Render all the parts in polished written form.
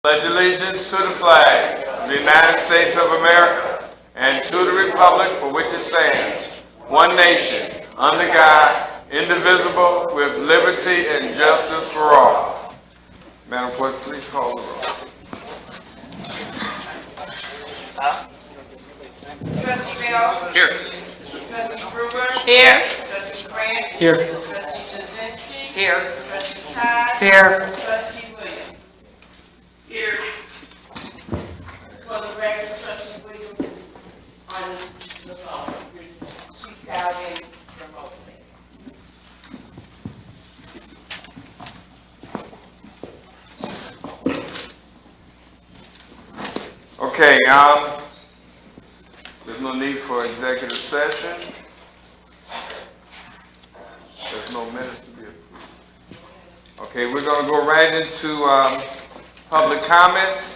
Pledge allegiance to the flag of the United States of America and to the republic for which it stands, one nation, under God, indivisible, with liberty and justice for all. Madam Clerk, please call the roll. Trustee Bell? Here. Trustee Gruber? Here. Trustee Grant? Here. Trustee Jazinski? Here. Trustee Todd? Here. Trustee Williams? Here. For the record, Trustee Williams is on the phone. She's dialed in remotely. Okay, there's no need for executive session. There's no minutes to be approved. Okay, we're going to go right into public comments.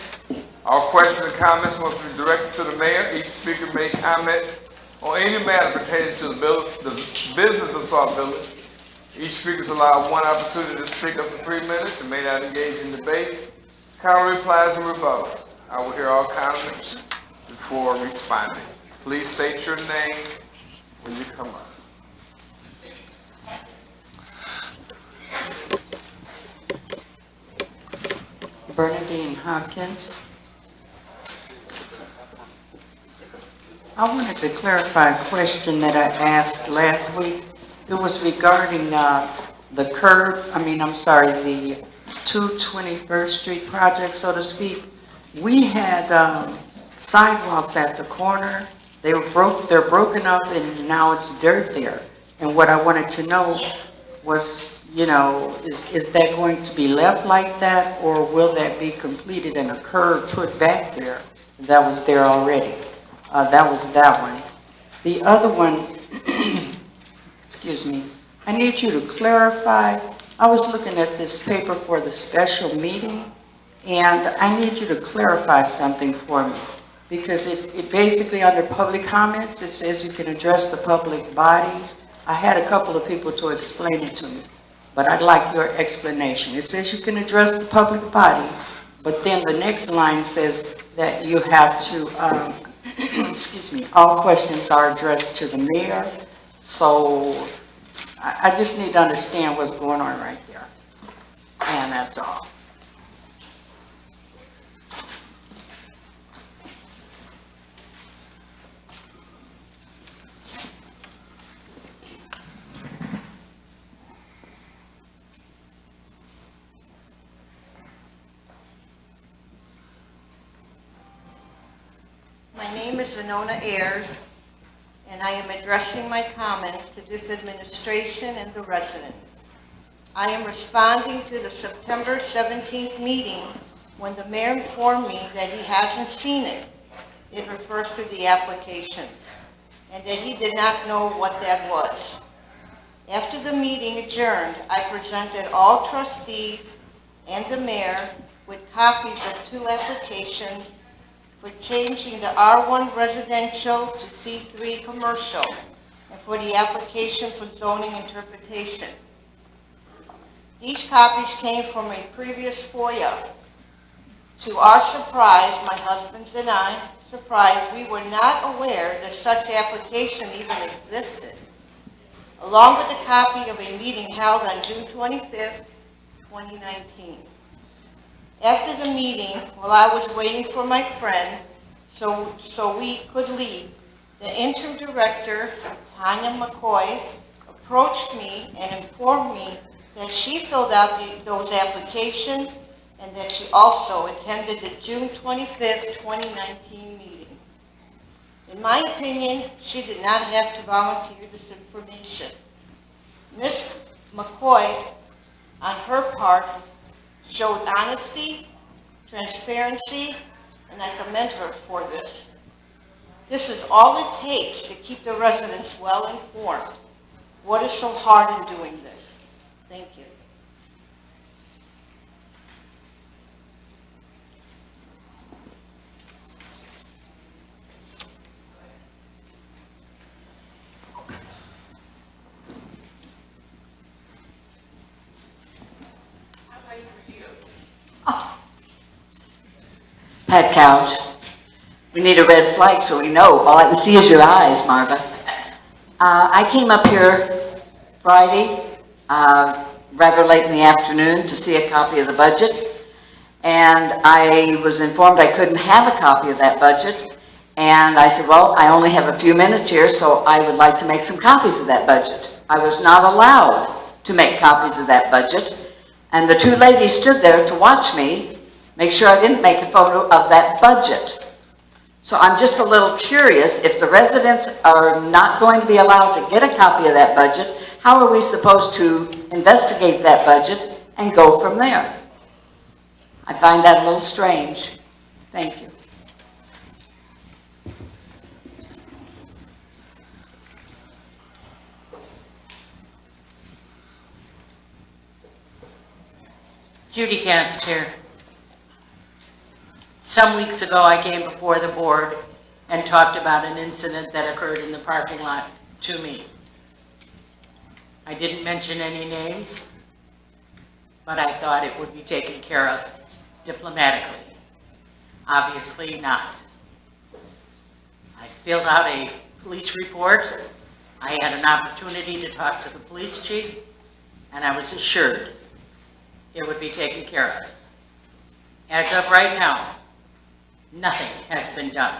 All questions and comments must be directed to the mayor. Each speaker may comment on any matter pertaining to the business of Sauk Village. Each speaker is allowed one opportunity to speak up to 3 minutes and may not engage in debate, counter replies, and rebuttals. I will hear all comments before responding. Please state your name when you come up. Bernadine Hopkins. I wanted to clarify a question that I asked last week. It was regarding the 221st Street project, so to speak. We had sidewalks at the corner. They're broken up and now it's dirt there. And what I wanted to know was, is that going to be left like that, or will that be completed and a curb put back there that was there already? That was that one. The other one, excuse me, I need you to clarify. I was looking at this paper for the special meeting, and I need you to clarify something for me, because it basically under public comments, it says you can address the public body. I had a couple of people to explain it to me, but I'd like your explanation. It says you can address the public body, but then the next line says that you have to, excuse me, all questions are addressed to the mayor. So I just need to understand what's going on right there. And that's all. My name is Winona Ayers, and I am addressing my comments to this administration and the residents. I am responding to the September 17th meeting when the mayor informed me that he hasn't seen it. It refers to the applications, and that he did not know what that was. After the meeting adjourned, I presented all trustees and the mayor with copies of 2 applications for changing the R1 residential to C3 commercial, and for the application for zoning interpretation. These copies came from a previous FOIA. To our surprise, my husband and I, we were not aware that such application even existed, along with a copy of a meeting held on June 25th, 2019. After the meeting, while I was waiting for my friend so we could leave, the interim director, Tanya McCoy, approached me and informed me that she filled out those applications and that she also attended the June 25th, 2019 meeting. In my opinion, she did not have to volunteer this information. Ms. McCoy, on her part, showed honesty, transparency, and I commend her for this. This is all it takes to keep the residents well informed. What is so hard in doing this? Thank you. Pat Couch. We need a red flag so we know. All I can see is your eyes, Marva. I came up here Friday, rather late in the afternoon, to see a copy of the budget. And I was informed I couldn't have a copy of that budget. And I said, well, I only have a few minutes here, so I would like to make some copies of that budget. I was not allowed to make copies of that budget. And the two ladies stood there to watch me, make sure I didn't make a photo of that budget. So I'm just a little curious, if the residents are not going to be allowed to get a copy of that budget, how are we supposed to investigate that budget and go from there? I find that a little strange. Thank you. Judy Cast here. Some weeks ago, I came before the board and talked about an incident that occurred in the parking lot to me. I didn't mention any names, but I thought it would be taken care of diplomatically. Obviously not. I filled out a police report. I had an opportunity to talk to the police chief, and I was assured it would be taken care of. As of right now, nothing has been done.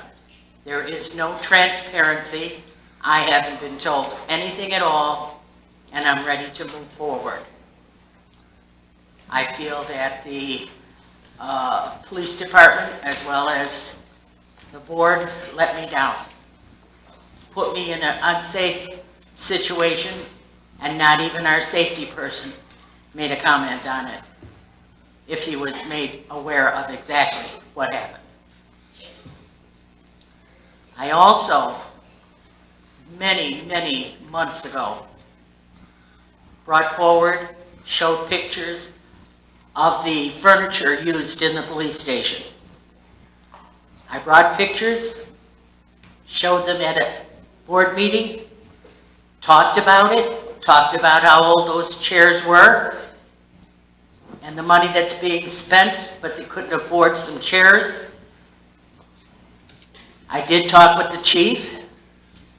There is no transparency. I haven't been told anything at all, and I'm ready to move forward. I feel that the police department, as well as the board, let me down. Put me in an unsafe situation, and not even our safety person made a comment on it, if he was made aware of exactly what happened. I also, many months ago, brought forward, showed pictures of the furniture used in the police station. I brought pictures, showed them at a board meeting, talked about it, talked about how old those chairs were, and the money that's being spent, but they couldn't afford some chairs. I did talk with the chief.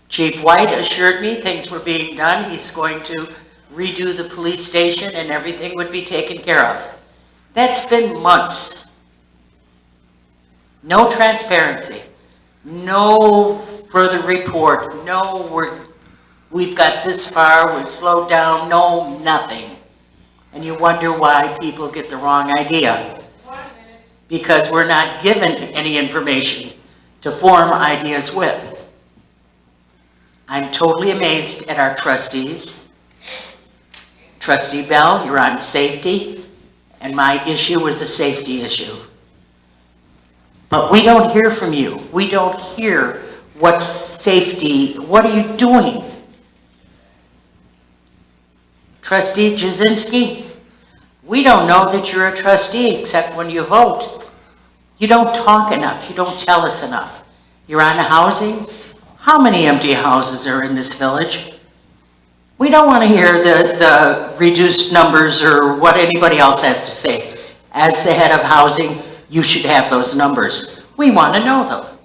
Chief White assured me things were being done. He's going to redo the police station and everything would be taken care of. That's been months. No transparency, no further report, no we've got this far, we've slowed down, no, nothing. And you wonder why people get the wrong idea. Because we're not given any information to form ideas with. I'm totally amazed at our trustees. Trustee Bell, you're on safety, and my issue was a safety issue. But we don't hear from you. We don't hear what's safety, what are you doing? Trustee Jasinski, we don't know that you're a trustee except when you vote. You don't talk enough. You don't tell us enough. You're on housing. How many empty houses are in this village? We don't want to hear the reduced numbers or what anybody else has to say. As the head of housing, you should have those numbers. We want to know them.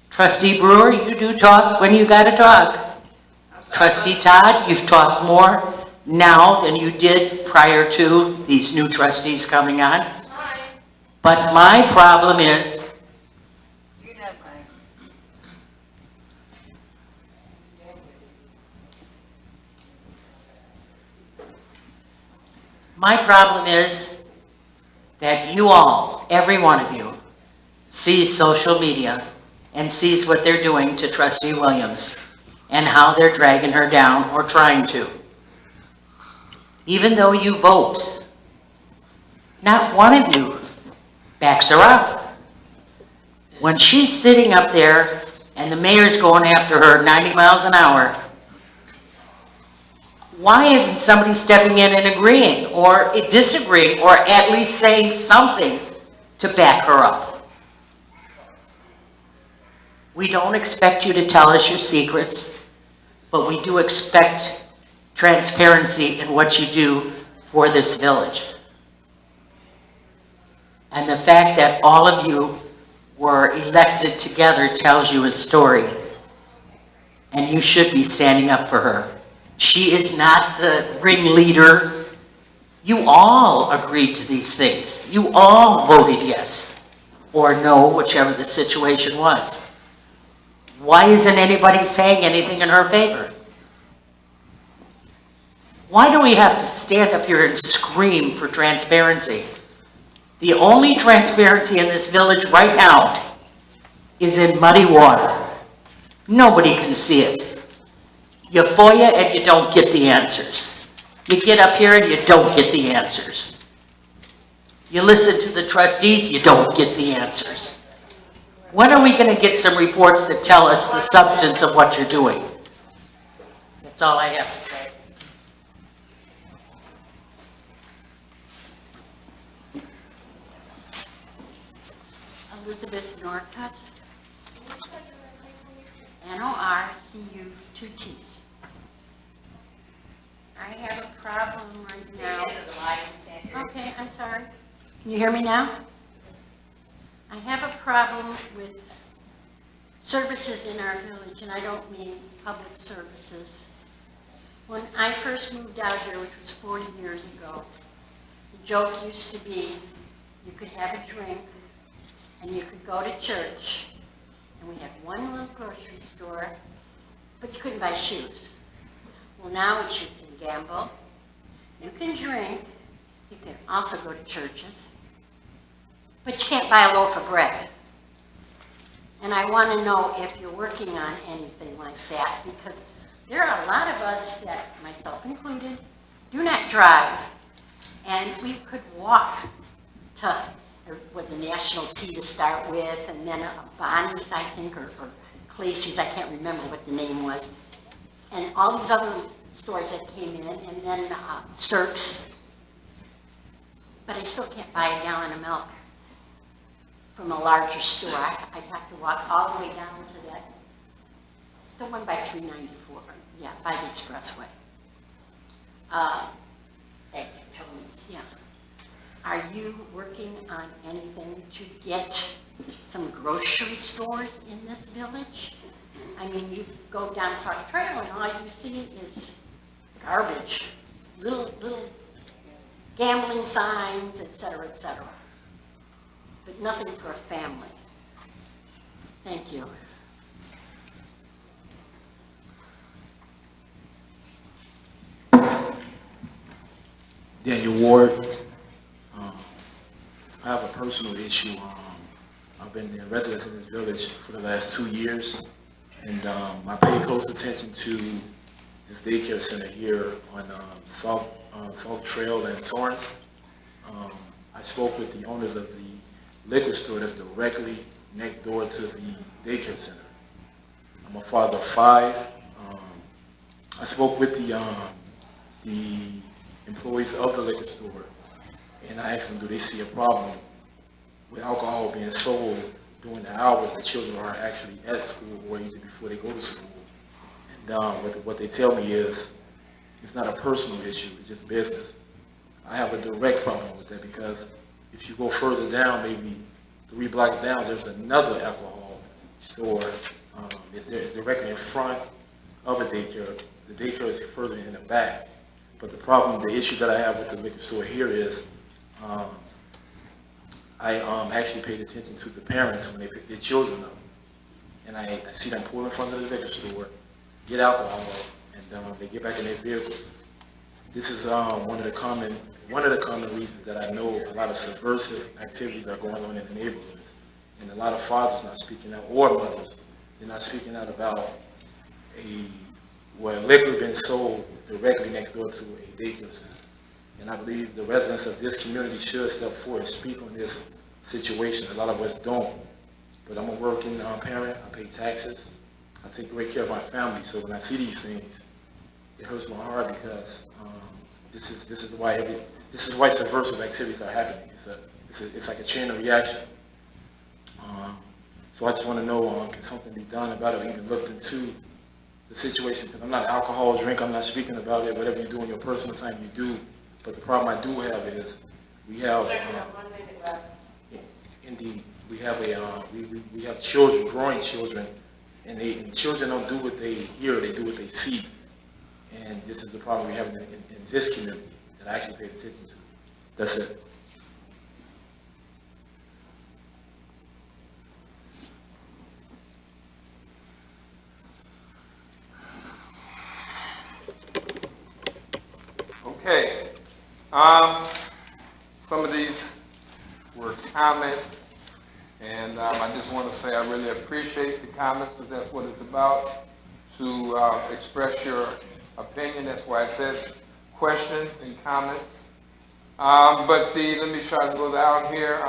Trustee Brewer, you do talk when you got to talk. Trustee Todd, you've talked more now than you did prior to these new trustees coming on. But my problem is, that you all, every one of you, sees social media and sees what they're doing to Trustee Williams and how they're dragging her down or trying to. Even though you vote, not one of you backs her up. When she's sitting up there and the mayor's going after her 90 miles an hour, why isn't somebody stepping in and agreeing or disagreeing or at least saying something to back her up? We don't expect you to tell us your secrets, but we do expect transparency in what you do for this village. And the fact that all of you were elected together tells you a story. And you should be standing up for her. She is not the ringleader. You all agreed to these things. You all voted yes or no, whichever the situation was. Why isn't anybody saying anything in her favor? Why do we have to stand up here and scream for transparency? The only transparency in this village right now is in muddy water. Nobody can see it. You FOIA and you don't get the answers. You get up here and you don't get the answers. You listen to the trustees, you don't get the answers. When are we going to get some reports that tell us the substance of what you're doing? That's all I have to say. Elizabeth Norcutt, Norcutt. I have a problem right now. Okay, I'm sorry. Can you hear me now? I have a problem with services in our village, and I don't mean public services. When I first moved out here, which was 40 years ago, the joke used to be you could have a drink and you could go to church, and we had one little grocery store, but you couldn't buy shoes. Well, now it's you can gamble, you can drink, you can also go to churches, but you can't buy a loaf of bread. And I want to know if you're working on anything like that, because there are a lot of us that, myself included, do not drive, and we could walk to, there was a National Tea to start with, and then a Bonnie's, I think, or Claycy's, I can't remember what the name was, and all these other stores that came in, and then Sturk's. But I still can't buy a gallon of milk from a larger store. I'd have to walk all the way down to that, the one by 394, yeah, by the expressway. Thank you, Tony's, yeah. Are you working on anything to get some grocery stores in this village? I mean, you go down Sauk Trail and all you see is garbage, little gambling signs, et cetera, but nothing for a family. Thank you. Daniel Ward. I have a personal issue. I've been a resident in this village for the last 2 years, and I pay close attention to this daycare center here on Sauk Trail and Torrance. I spoke with the owners of the liquor store that's directly next door to the daycare center. I'm a father of 5. I spoke with the employees of the liquor store, and I asked them, do they see a problem with alcohol being sold during the hours the children are actually at school or even before they go to school? And what they tell me is it's not a personal issue, it's just business. I have a direct problem with that because if you go further down, maybe 3 blocks down, there's another alcohol store. It's directly in front of a daycare. The daycare is further in the back. But the problem, the issue that I have with the liquor store here is I actually paid attention to the parents when they pick their children up. And I see them pull in front of the liquor store, get alcohol, and they get back in their vehicles. This is one of the common reasons that I know a lot of subversive activities are going on in the neighborhoods. And a lot of fathers not speaking out, or mothers, they're not speaking out about liquor being sold directly next door to a daycare center. And I believe the residents of this community should step forward and speak on this situation. A lot of us don't. But I'm a working parent, I pay taxes, I take great care of my family, so when I see these things, it hurts my heart because this is why subversive activities are happening. It's like a chain of reaction. So I just want to know, can something be done about it, or even looked into the situation? Because I'm not an alcohol drinker, I'm not speaking about it. Whatever you do in your personal time, you do. But the problem I do have is we have, we have we have children, growing children, and children don't do what they hear, they do what they see. And this is the problem we have in this community that I actually paid attention to. That's it. Okay. Some of these were comments, and I just want to say I really appreciate the comments, because that's what it's about, to express your opinion. That's why it says questions and comments. Let me try to go down here.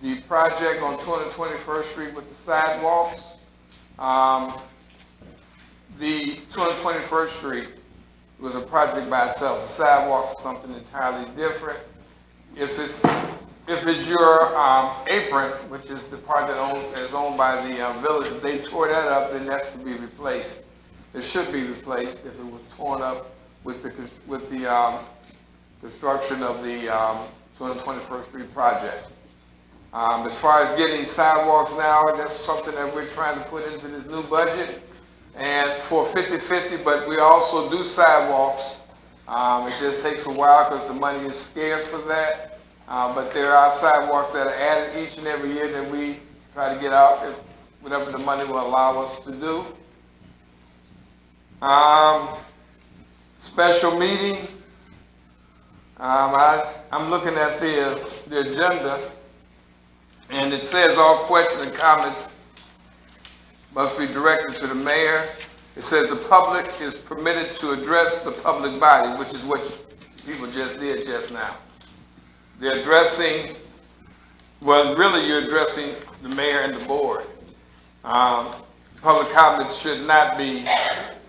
The project on 221st Street with the sidewalks. The 221st Street was a project by itself. The sidewalks are something entirely different. If it's your apron, which is the part that is owned by the village, if they tore that up, then that's to be replaced. It should be replaced if it was torn up with the construction of the 221st Street project. As far as getting sidewalks now, that's something that we're trying to put into this new budget, and for 50-50, but we also do sidewalks. It just takes a while because the money is scarce for that. But there are sidewalks that are added each and every year that we try to get out, whatever the money will allow us to do. Special meeting. I'm looking at the agenda, and it says all questions and comments must be directed to the mayor. It says the public is permitted to address the public body, which is what people just did just now. They're addressing, well, really you're addressing the mayor and the board. Public comments should not be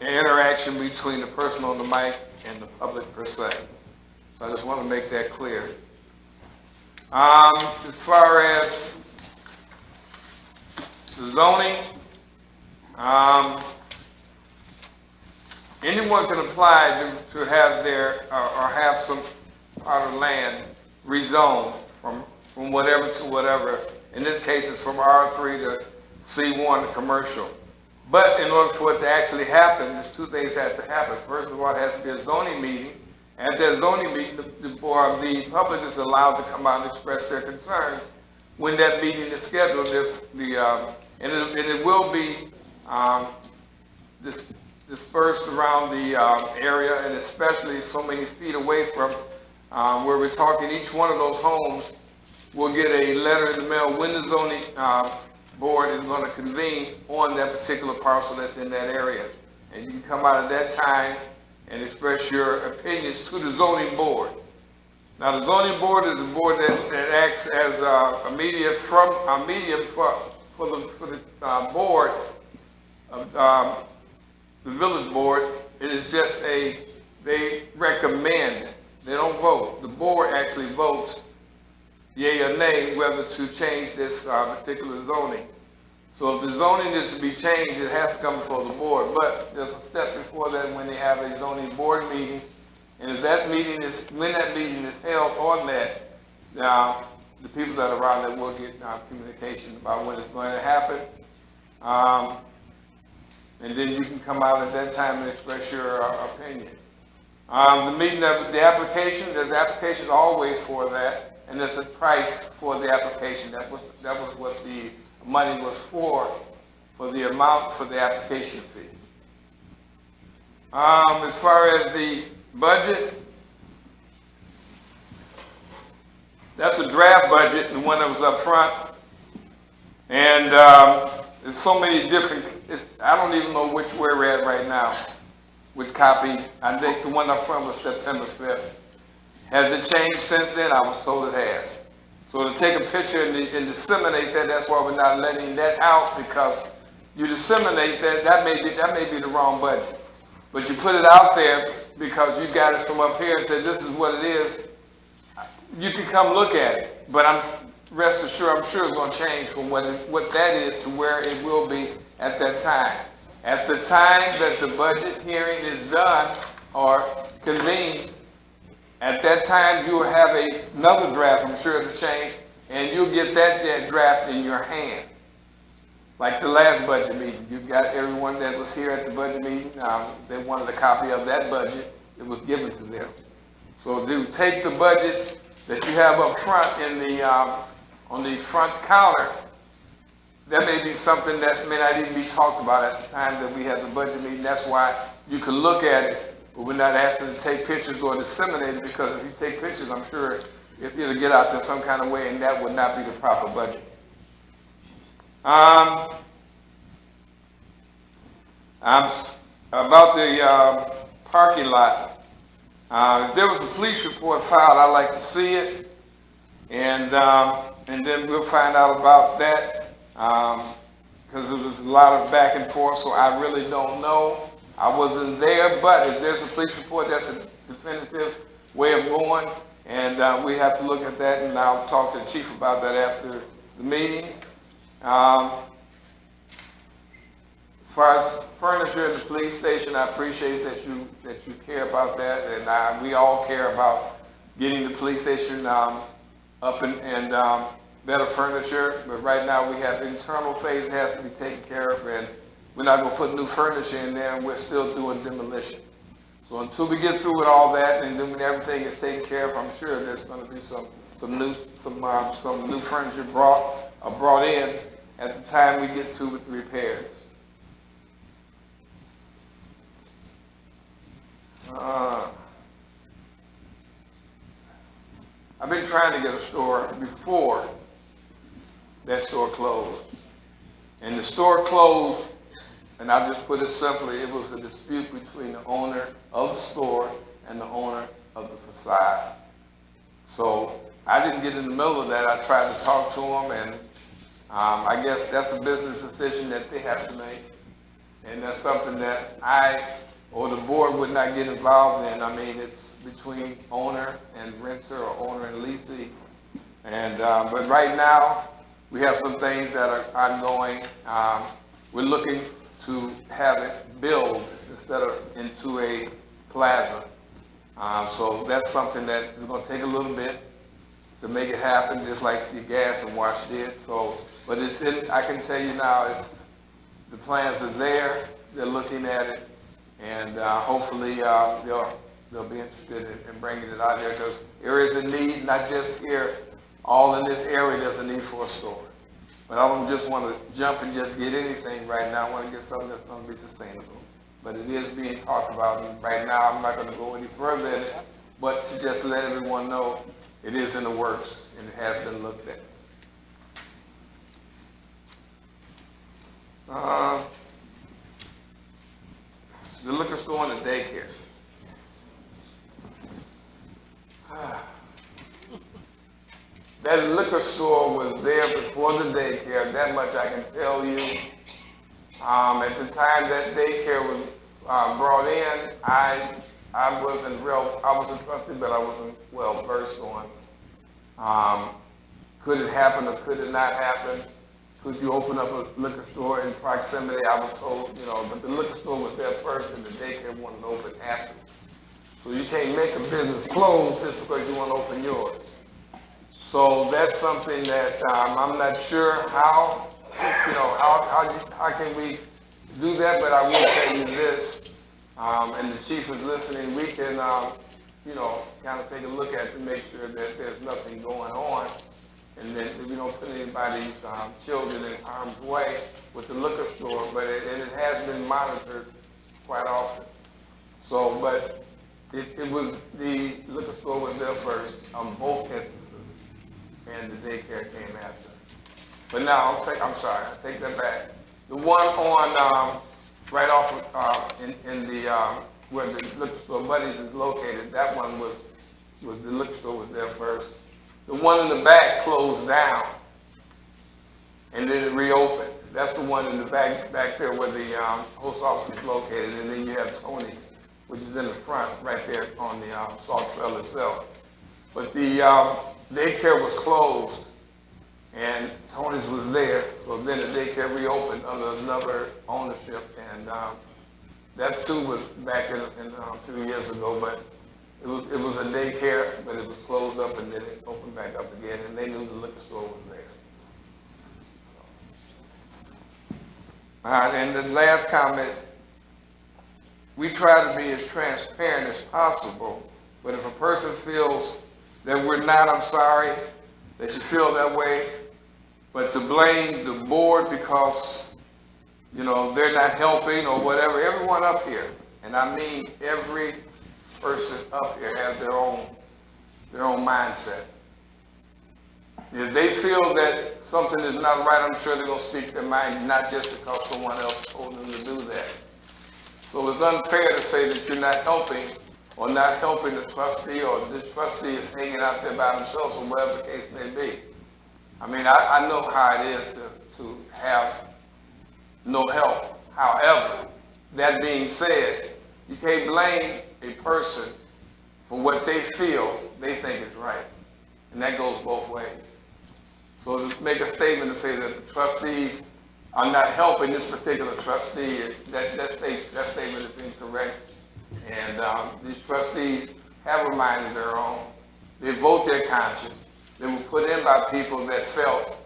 an interaction between the person on the mic and the public per se. So I just want to make that clear. As far as the zoning, anyone can apply to have their, or have some part of land rezoned from whatever to whatever. In this case, it's from R3 to C1 commercial. But in order for it to actually happen, there's two things that have to happen. First of all, it has to be a zoning meeting. At that zoning meeting, the public is allowed to come out and express their concerns when that meeting is scheduled. And it will be dispersed around the area, and especially so many feet away from where we're talking. Each one of those homes will get a letter in the mail when the zoning board is going to convene on that particular parcel that's in that area. And you can come out at that time and express your opinions to the zoning board. Now, the zoning board is a board that acts as a medium for the board, the village board. It is just they recommend. They don't vote. The board actually votes yea or nay whether to change this particular zoning. So if the zoning is to be changed, it has to come before the board. But there's a step before that when they have a zoning board meeting. And if that meeting is, when that meeting is held on that, the people that are around there will get communication about when it's going to happen. And then you can come out at that time and express your opinion. The meeting, the application, there's applications always for that, and there's a price for the application. That was what the money was for the amount for the application fee. As far as the budget, that's a draft budget, the one that was up front. And there's so many different, I don't even know where we're at right now, which copy. I think the one up front was September 5th. Has it changed since then? I was told it has. So to take a picture and disseminate that, that's why we're not letting that out, because you disseminate that may be the wrong budget. But you put it out there because you got it from up here and said, this is what it is. You can come look at it, but rest assured, I'm sure it's going to change from what that is to where it will be at that time. At the time that the budget hearing is done or convened, At that time, you will have another draft, I'm sure, to change, and you'll get that draft in your hand. Like the last budget meeting, you got everyone that was here at the budget meeting, they wanted a copy of that budget, it was given to them. So do take the budget that you have up front on the front counter. That may be something that may not even be talked about at the time that we have the budget meeting. That's why you can look at it, but we're not asking to take pictures or disseminate it, because if you take pictures, I'm sure it'll get out there some kind of way, and that would not be the proper budget. About the parking lot. If there was a police report filed, I'd like to see it, and then we'll find out about that, because there was a lot of back and forth, so I really don't know. I wasn't there, but if there's a police report, that's a definitive way of going, and we have to look at that, and I'll talk to the chief about that after the meeting. As far as furniture in the police station, I appreciate that you care about that, and we all care about getting the police station up and better furniture. But right now we have internal phase that has to be taken care of, and we're not going to put new furniture in there, and we're still doing demolition. So until we get through with all that, and then when everything is taken care of, I'm sure there's going to be some new furniture brought in at the time we get through with the repairs. I've been trying to get a store before that store closed. And the store closed, and I'll just put it simply, it was a dispute between the owner of the store and the owner of the facade. So I didn't get in the middle of that. I tried to talk to them, and I guess that's a business decision that they have to make. And that's something that I or the board would not get involved in. I mean, it's between owner and renter, or owner and leasing. And but right now, we have some things that are ongoing. We're looking to have it build instead of into a plaza. So that's something that is going to take a little bit to make it happen, just like the gas and wash did. So, but it's in. I can tell you now, the plans are there. They're looking at it. And hopefully they'll be interested in bringing it out here, because there is a need, not just here, all in this area there's a need for a store. But I don't just want to jump and just get anything right now. I want to get something that's going to be sustainable. But it is being talked about, and right now I'm not going to go any further in it, but to just let everyone know it is in the works and it has been looked at. The liquor store and the daycare. That liquor store was there before the daycare, that much I can tell you. At the time that daycare was brought in, I was a trustee, but I wasn't well versed on, could it happen or could it not happen? Could you open up a liquor store in proximity? I was told, but the liquor store was there first and the daycare wanted to open after. So you can't make a business close just because you want to open yours. So that's something that I'm not sure how can we do that, but I will tell you this, and the chief is listening, we can, kind of take a look at it to make sure that there's nothing going on, and that we don't put anybody's children in harm's way with the liquor store, but it has been monitored quite often. So, but it was, the liquor store was there first on both instances, and the daycare came after. But now, I'm sorry, I take that back. The one on, right off in the, where the liquor store Buddies is located, that one was the liquor store was there first. The one in the back closed down, and then it reopened. That's the one in the back there where the post office is located, and then you have Tony's, which is in the front, right there on the Sauk Trail itself. But the daycare was closed, and Tony's was there, so then the daycare reopened under another ownership, and that too was back in 2 years ago, but It was a daycare, but it was closed up and then it opened back up again, and they knew the liquor store was there. And the last comment, we try to be as transparent as possible, but if a person feels that we're not, I'm sorry that you feel that way, but to blame the board because, you know, they're not helping or whatever, everyone up here, and I mean every person up here has their own mindset. If they feel that something is not right, I'm sure they're going to speak their mind, not just because someone else told them to do that. So it's unfair to say that you're not helping or not helping the trustee, or this trustee is hanging out there by themselves, or whatever the case may be. I mean, I know how it is to have no help. However, that being said, you can't blame a person for what they feel they think is right. And that goes both ways. So to make a statement to say that the trustees are not helping this particular trustee, that statement is incorrect. And these trustees have a mind of their own. They vote their conscience. They were put in by people that felt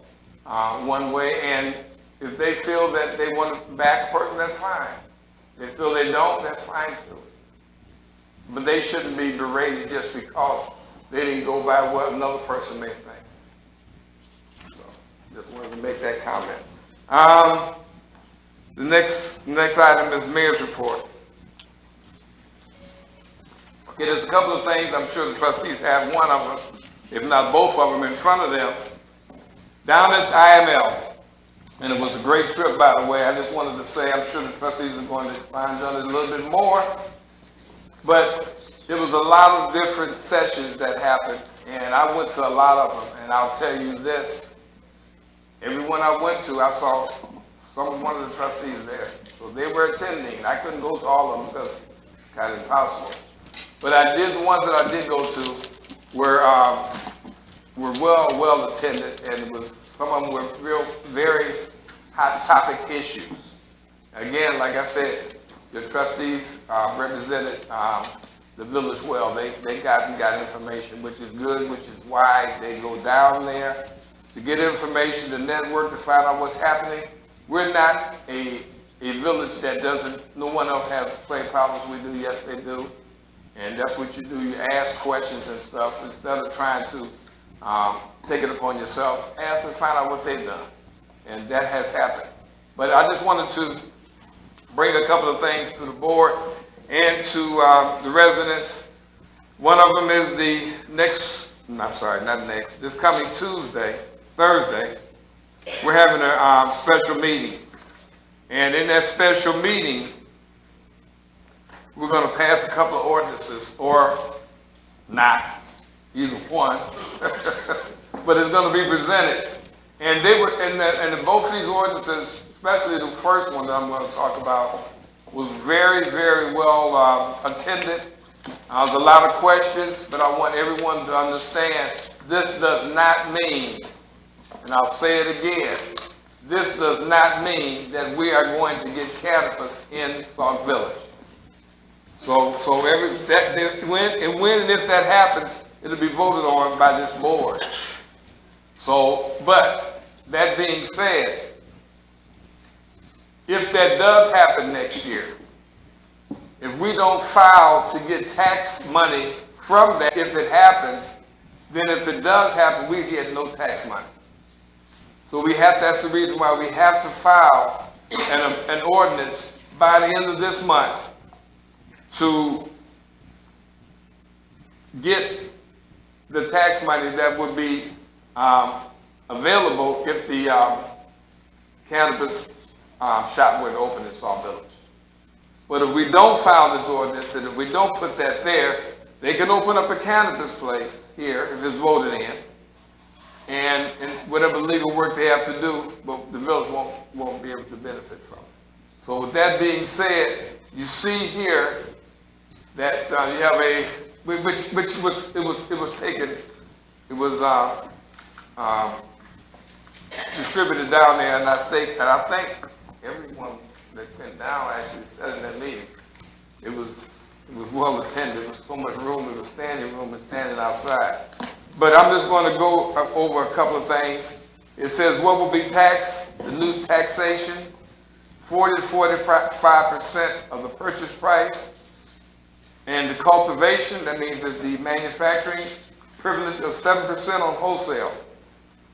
one way, and if they feel that they want to back a person, that's fine. If they feel they don't, that's fine too. But they shouldn't be berated just because they didn't go by what another person may think. So, just wanted to make that comment. The next item is mayor's report. Okay, there's a couple of things I'm sure the trustees have, one of them, if not both of them, in front of them. Down at IML, and it was a great trip, by the way. I just wanted to say, I'm sure the trustees are going to find out a little bit more, but there was a lot of different sessions that happened, and I went to a lot of them, and I'll tell you this, everyone I went to, I saw one of the trustees there, so they were attending. I couldn't go to all of them because it's kind of impossible, but the ones that I did go to were well attended, and some of them were very hot topic issues. Again, like I said, the trustees represented the village well. They got information, which is good, which is why they go down there to get information, to network, to find out what's happening. We're not a village that no one else has play problems. We do, yes they do. And that's what you do. You ask questions and stuff instead of trying to take it upon yourself. Ask and find out what they've done. And that has happened. But I just wanted to bring a couple of things to the board and to the residents. One of them is this coming Thursday, we're having a special meeting. And in that special meeting, we're going to pass a couple of ordinances, or not, either one, but it's going to be presented. And they were, and both these ordinances, especially the first one that I'm going to talk about, was very, very well attended. There's a lot of questions, but I want everyone to understand this does not mean, and I'll say it again, this does not mean that we are going to get cannabis in Sauk Village. So when and if that happens, it'll be voted on by this board. So, but that being said, if that does happen next year, if we don't file to get tax money from that, if it happens, then if it does happen, we get no tax money. So that's the reason why we have to file an ordinance by the end of this month to get the tax money that would be available if the cannabis shop were to open in Sauk Village. But if we don't file this ordinance, and if we don't put that there, they can open up a cannabis place here if it's voted in, and whatever legal work they have to do, but the village won't be able to benefit from it. So with that being said, you see here that you have it was distributed down there, and I think everyone that came down actually said in that meeting, it was It was well attended. There was so much room. It was standing room and standing outside. But I'm just going to go over a couple of things. It says what will be taxed, the new taxation, 40 to 45% of the purchase price. And the cultivation, that means that the manufacturing privilege of 7% on wholesale.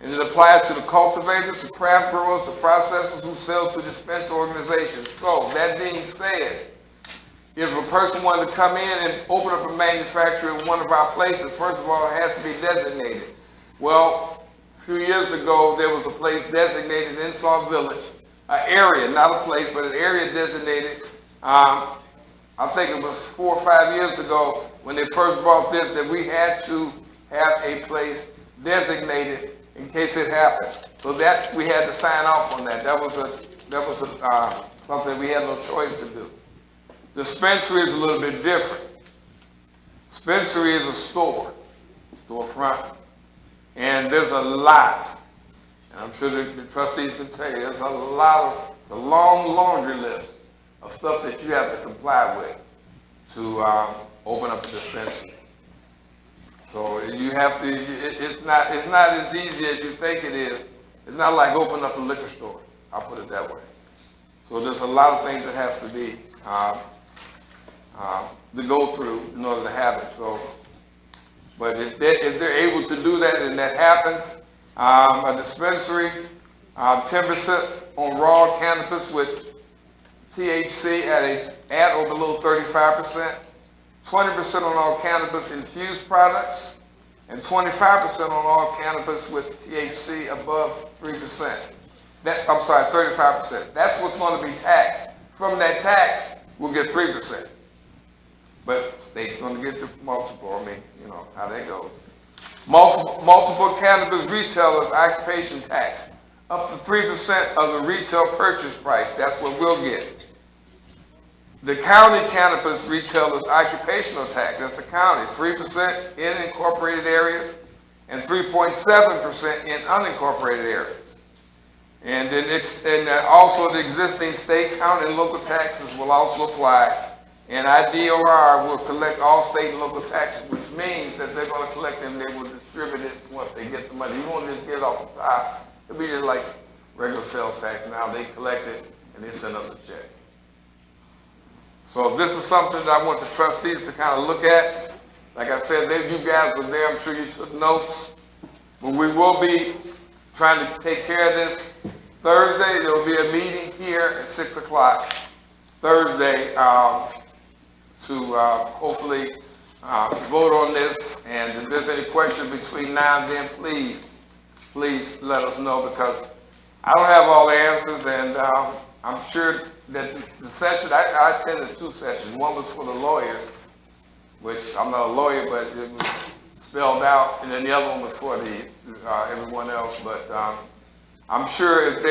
And it applies to the cultivators, the craft growers, the processors who sell to dispense organizations. So, that being said, if a person wanted to come in and open up a manufacturer in one of our places, first of all, it has to be designated. Well, a few years ago, there was a place designated in Sauk Village, an area, not a place, but an area designated. I think it was 4 or 5 years ago when they first brought this, that we had to have a place designated in case it happened. So that we had to sign off on that. That was something we had no choice to do. Dispensary is a little bit different. Dispensary is a storefront, and there's a lot. And I'm sure the trustees can tell you, there's a long laundry list of stuff that you have to comply with to open up a dispensary. So you have to, it's not as easy as you think it is. It's not like opening up a liquor store, I'll put it that way. So there's a lot of things that has to be, to go through in order to have it. So, but if they're able to do that and that happens, a dispensary, 10% on raw cannabis with THC at or below 35%, 20% on all cannabis infused products, and 25% on all cannabis with THC above 3%. 35%. That's what's going to be taxed. From that tax, we'll get 3%. But state's going to get the multiple. I mean, you know how that goes. Multiple cannabis retailers occupation tax, up to 3% of the retail purchase price. That's what we'll get. The county cannabis retailers occupational tax, that's the county, 3% in incorporated areas and 3.7% in unincorporated areas. And then also the existing state, county, and local taxes will also apply. And IDOR will collect all state and local taxes, which means that they're going to collect them, they will distribute it once they get the money. You won't just get it off the top. It'll be just like regular sales tax. Now they collect it and they send us a check. So this is something that I want the trustees to kind of look at. Like I said, you guys were there. I'm sure you took notes. But we will be trying to take care of this. Thursday, there will be a meeting here at 6 o'clock. Thursday, to hopefully vote on this. And if there's any questions between now and then, please let us know, because I don't have all the answers, and I'm sure that the session, I attended 2 sessions. One was for the lawyers, which I'm not a lawyer, but it was spelled out, and then the other one was for everyone else. But I'm sure if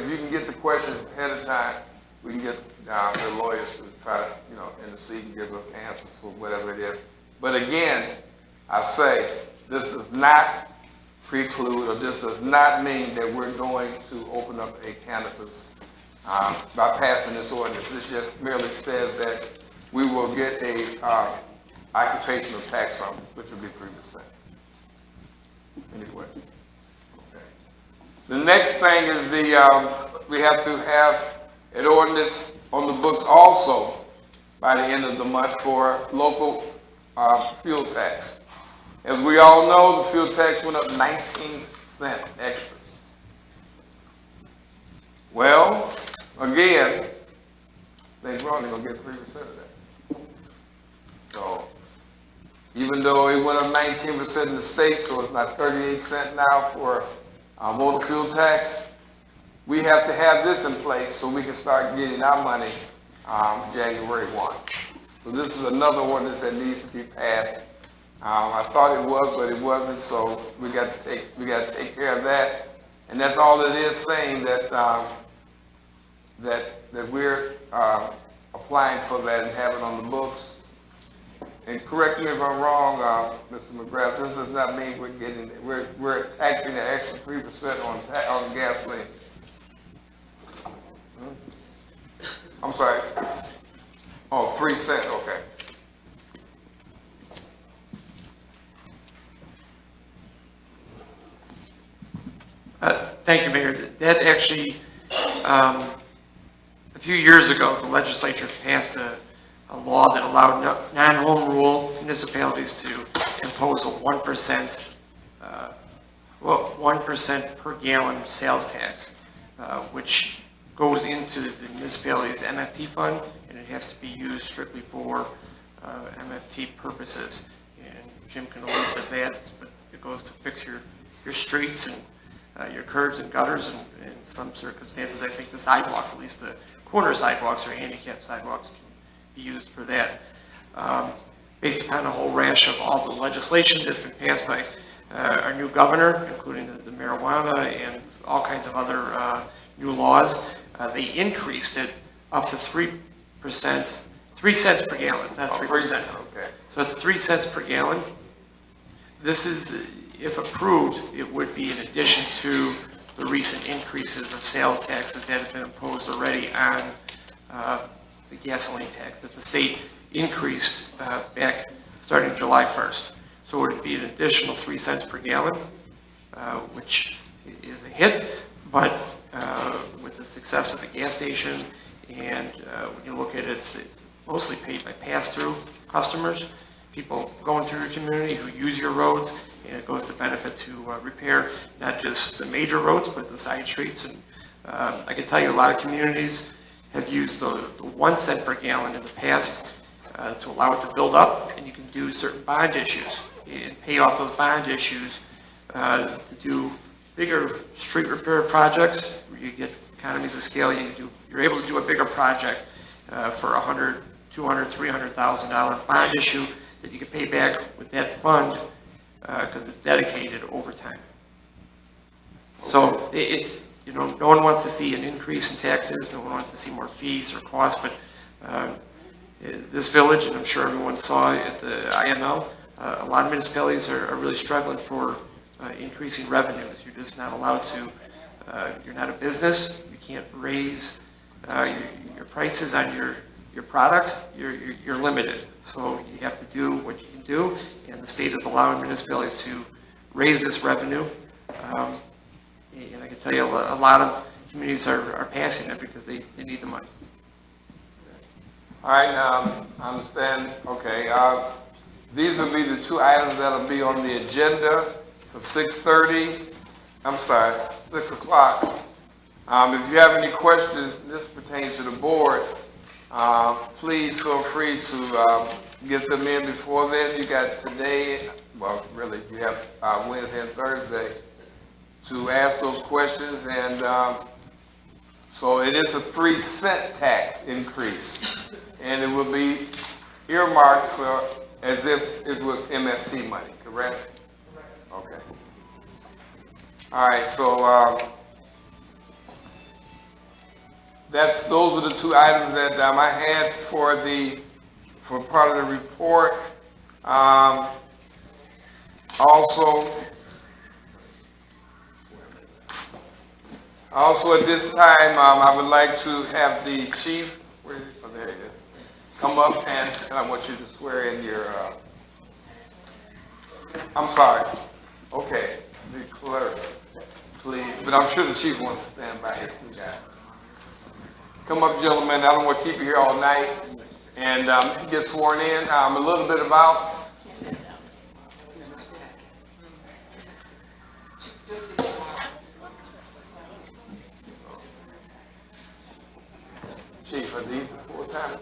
you can get the questions ahead of time, we can get the lawyers to try to, intercede and give us answers for whatever it is. But again, I say, this does not preclude, or this does not mean that we're going to open up a cannabis by passing this ordinance. This just merely says that we will get a occupational tax from it, which will be 3%. Any questions? Okay. The next thing is we have to have an ordinance on the books also by the end of the month for local fuel tax. As we all know, the fuel tax went up 19 cents extra. Well, again, they're only going to get 3% of that. So, even though it went up 19% in the state, so it's not 38 cents now for motor fuel tax, we have to have this in place so we can start getting our money January 1. So this is another ordinance that needs to be passed. I thought it was, but it wasn't, so we got to take care of that. And that's all it is, saying that that we're applying for that and have it on the books. And correct me if I'm wrong, Mr. McGrath, this does not mean we're taxing the extra 3% on gasoline. I'm sorry. Oh, 3 cents, okay. Thank you, Mayor. That actually, a few years ago, the legislature passed a law that allowed non-home rule municipalities to impose a 1%, 1% per gallon sales tax, which goes into the municipality's MFT fund, and it has to be used strictly for MFT purposes. And Jim can allude to that, but it goes to fix your streets and your curbs and gutters, and in some circumstances, I think the sidewalks, at least the corner sidewalks or handicapped sidewalks, can be used for that. Based upon a whole rash of all the legislation that's been passed by our new governor, including the marijuana and all kinds of other new laws, they increased it up to 3%, 3 cents per gallon. It's not 3%. Okay. So it's 3 cents per gallon. This is, if approved, it would be in addition to the recent increases of sales taxes that have been imposed already on the gasoline tax that the state increased back starting July 1st. So it would be an additional 3 cents per gallon, which is a hit, but with the success of the gas station, and when you look at it, it's mostly paid by pass-through customers, people going through your community who use your roads, and it goes to benefit to repair not just the major roads, but the side streets. And I can tell you a lot of communities have used the 1 cent per gallon in the past to allow it to build up, and you can do certain bond issues and pay off those bond issues to do bigger street repair projects where you get economies of scale. You're able to do a bigger project for $100,000, $200,000, $300,000 bond issue that you can pay back with that fund because it's dedicated over time. So it's, no one wants to see an increase in taxes, no one wants to see more fees or costs, but this village, and I'm sure everyone saw at the IML, a lot of municipalities are really struggling for increasing revenues. You're just not allowed to, you're not a business, you can't raise your prices on your product, you're limited. So you have to do what you can do, and the state is allowing municipalities to raise this revenue. And I can tell you a lot of communities are passing it because they need the money. All right, now, I understand, okay, these will be the two items that'll be on the agenda for 6:30, I'm sorry, 6 o'clock. If you have any questions, this pertains to the board, please feel free to get them in before then. You got today, well, really, you have Wednesday and Thursday to ask those questions, and so it is a 3 cent tax increase, and it will be earmarked for as if it was MFT money, correct? Okay. All right, so those are the two items that I had for part of the report. Also at this time, I would like to have the chief, there you go, come up, and I want you to swear in your, I'm sorry, okay, the clerk, please, but I'm sure the chief wants to stand by here. Come up, gentlemen, I don't want to keep you here all night, and get sworn in. A little bit about. Chief, are these full-time?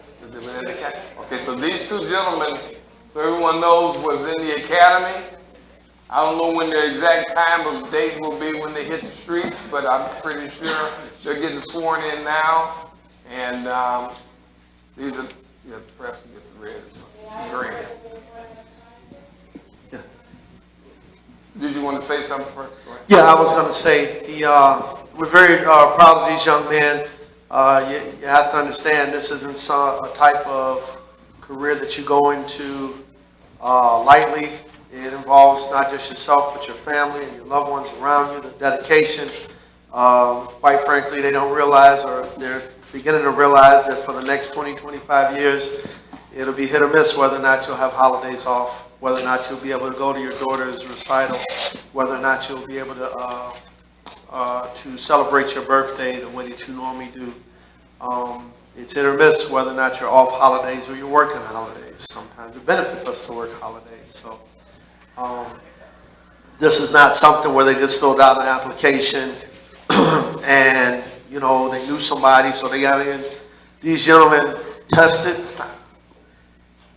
Okay, so these two gentlemen, so everyone knows, was in the academy. I don't know when the exact time of date will be when they hit the streets, but I'm pretty sure they're getting sworn in now. And these are, you have to press and get the red and green. Yeah. Did you want to say something first? Yeah, I was going to say, we're very proud of these young men. You have to understand this isn't a type of career that you go into lightly. It involves not just yourself, but your family and your loved ones around you, the dedication. Quite frankly, they don't realize, or they're beginning to realize, that for the next 20, 25 years, it'll be hit or miss whether or not you'll have holidays off, whether or not you'll be able to go to your daughter's recital, whether or not you'll be able to to celebrate your birthday the way that you normally do. It's hit or miss whether or not you're off holidays or you're working holidays. Sometimes it benefits us to work holidays. So this is not something where they just filled out an application and, you know, they knew somebody, so they got in. These gentlemen tested.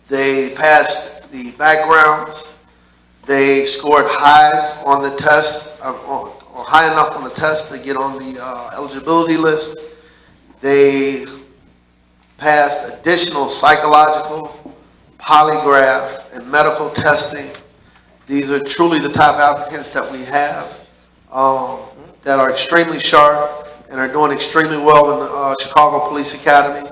They passed the backgrounds. They scored high on the test, or high enough on the test to get on the eligibility list. They passed additional psychological, polygraph, and medical testing. These are truly the top applicants that we have that are extremely sharp and are doing extremely well in the Chicago Police Academy.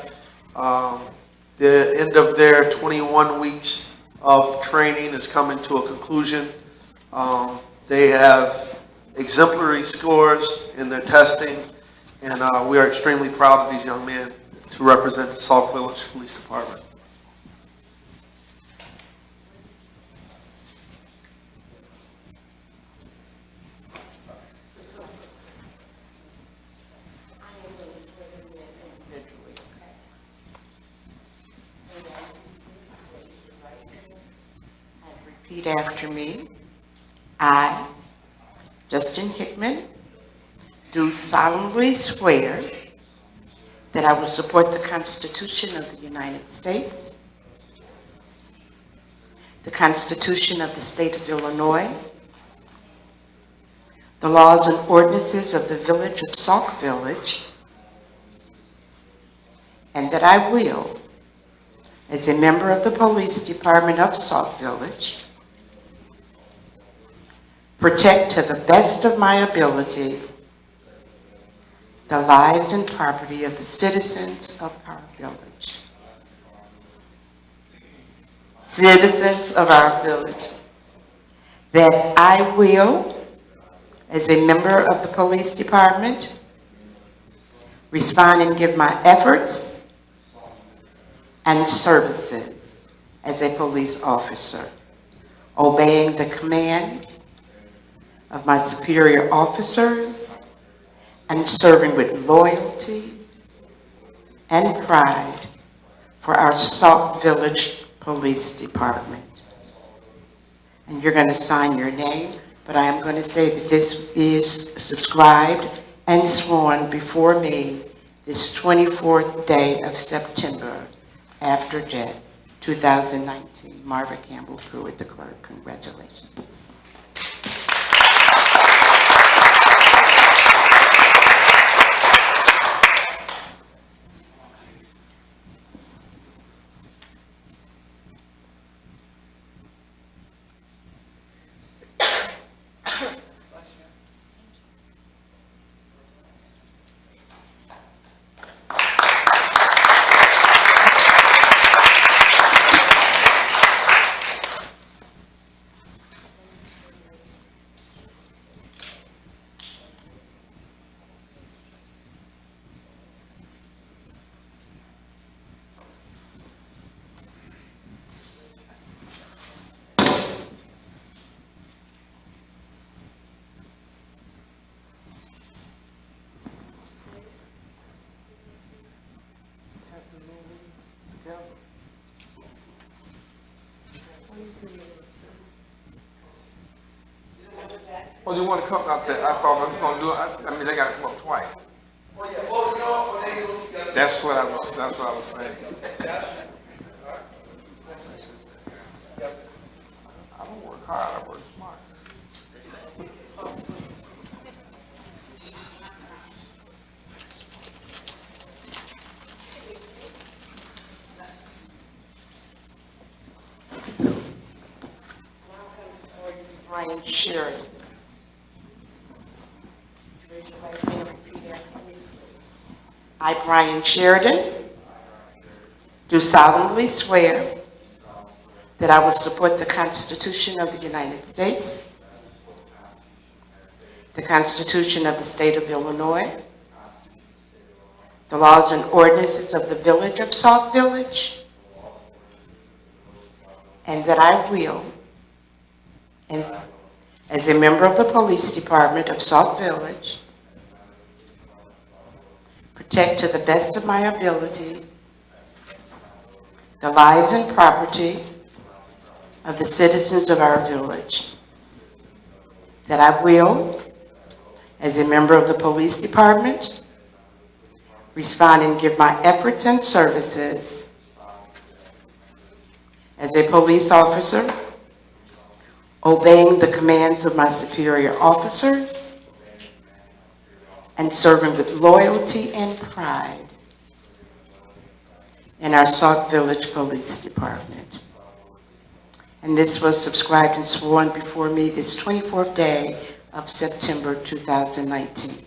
The end of their 21 weeks of training is coming to a conclusion. They have exemplary scores in their testing, and we are extremely proud of these young men to represent the Sauk Village Police Department. Repeat after me. I, Justin Hickman, do solemnly swear that I will support the Constitution of the United States, the Constitution of the State of Illinois, the laws and ordinances of the Village of Sauk Village, and that I will, as a member of the Police Department of Sauk Village, protect to the best of my ability the lives and property of the citizens of our village. Citizens of our village. That I will, as a member of the Police Department, respond and give my efforts and services as a police officer, obeying the commands of my superior officers and serving with loyalty and pride for our Sauk Village Police Department. And you're going to sign your name, but I am going to say that this is subscribed and sworn before me this 24th day of September after death, 2019. Marva Campbell Pruitt, the clerk. Congratulations. Oh, you want to come up there? I thought I was going to do it. I mean, they got to come up twice. That's what I was saying. I don't work hard, I work smart. Brian Sheridan. Raise your right hand and repeat after me. I, Brian Sheridan, do solemnly swear that I will support the Constitution of the United States, the Constitution of the State of Illinois, the laws and ordinances of the Village of Sauk Village, and that I will, and as a member of the Police Department of Sauk Village, protect to the best of my ability the lives and property of the citizens of our village, that I will, as a member of the police department, respond and give my efforts and services as a police officer, obeying the commands of my superior officers, and serving with loyalty and pride in our Sauk Village Police Department. And this was subscribed and sworn before me this 24th day of September 2019.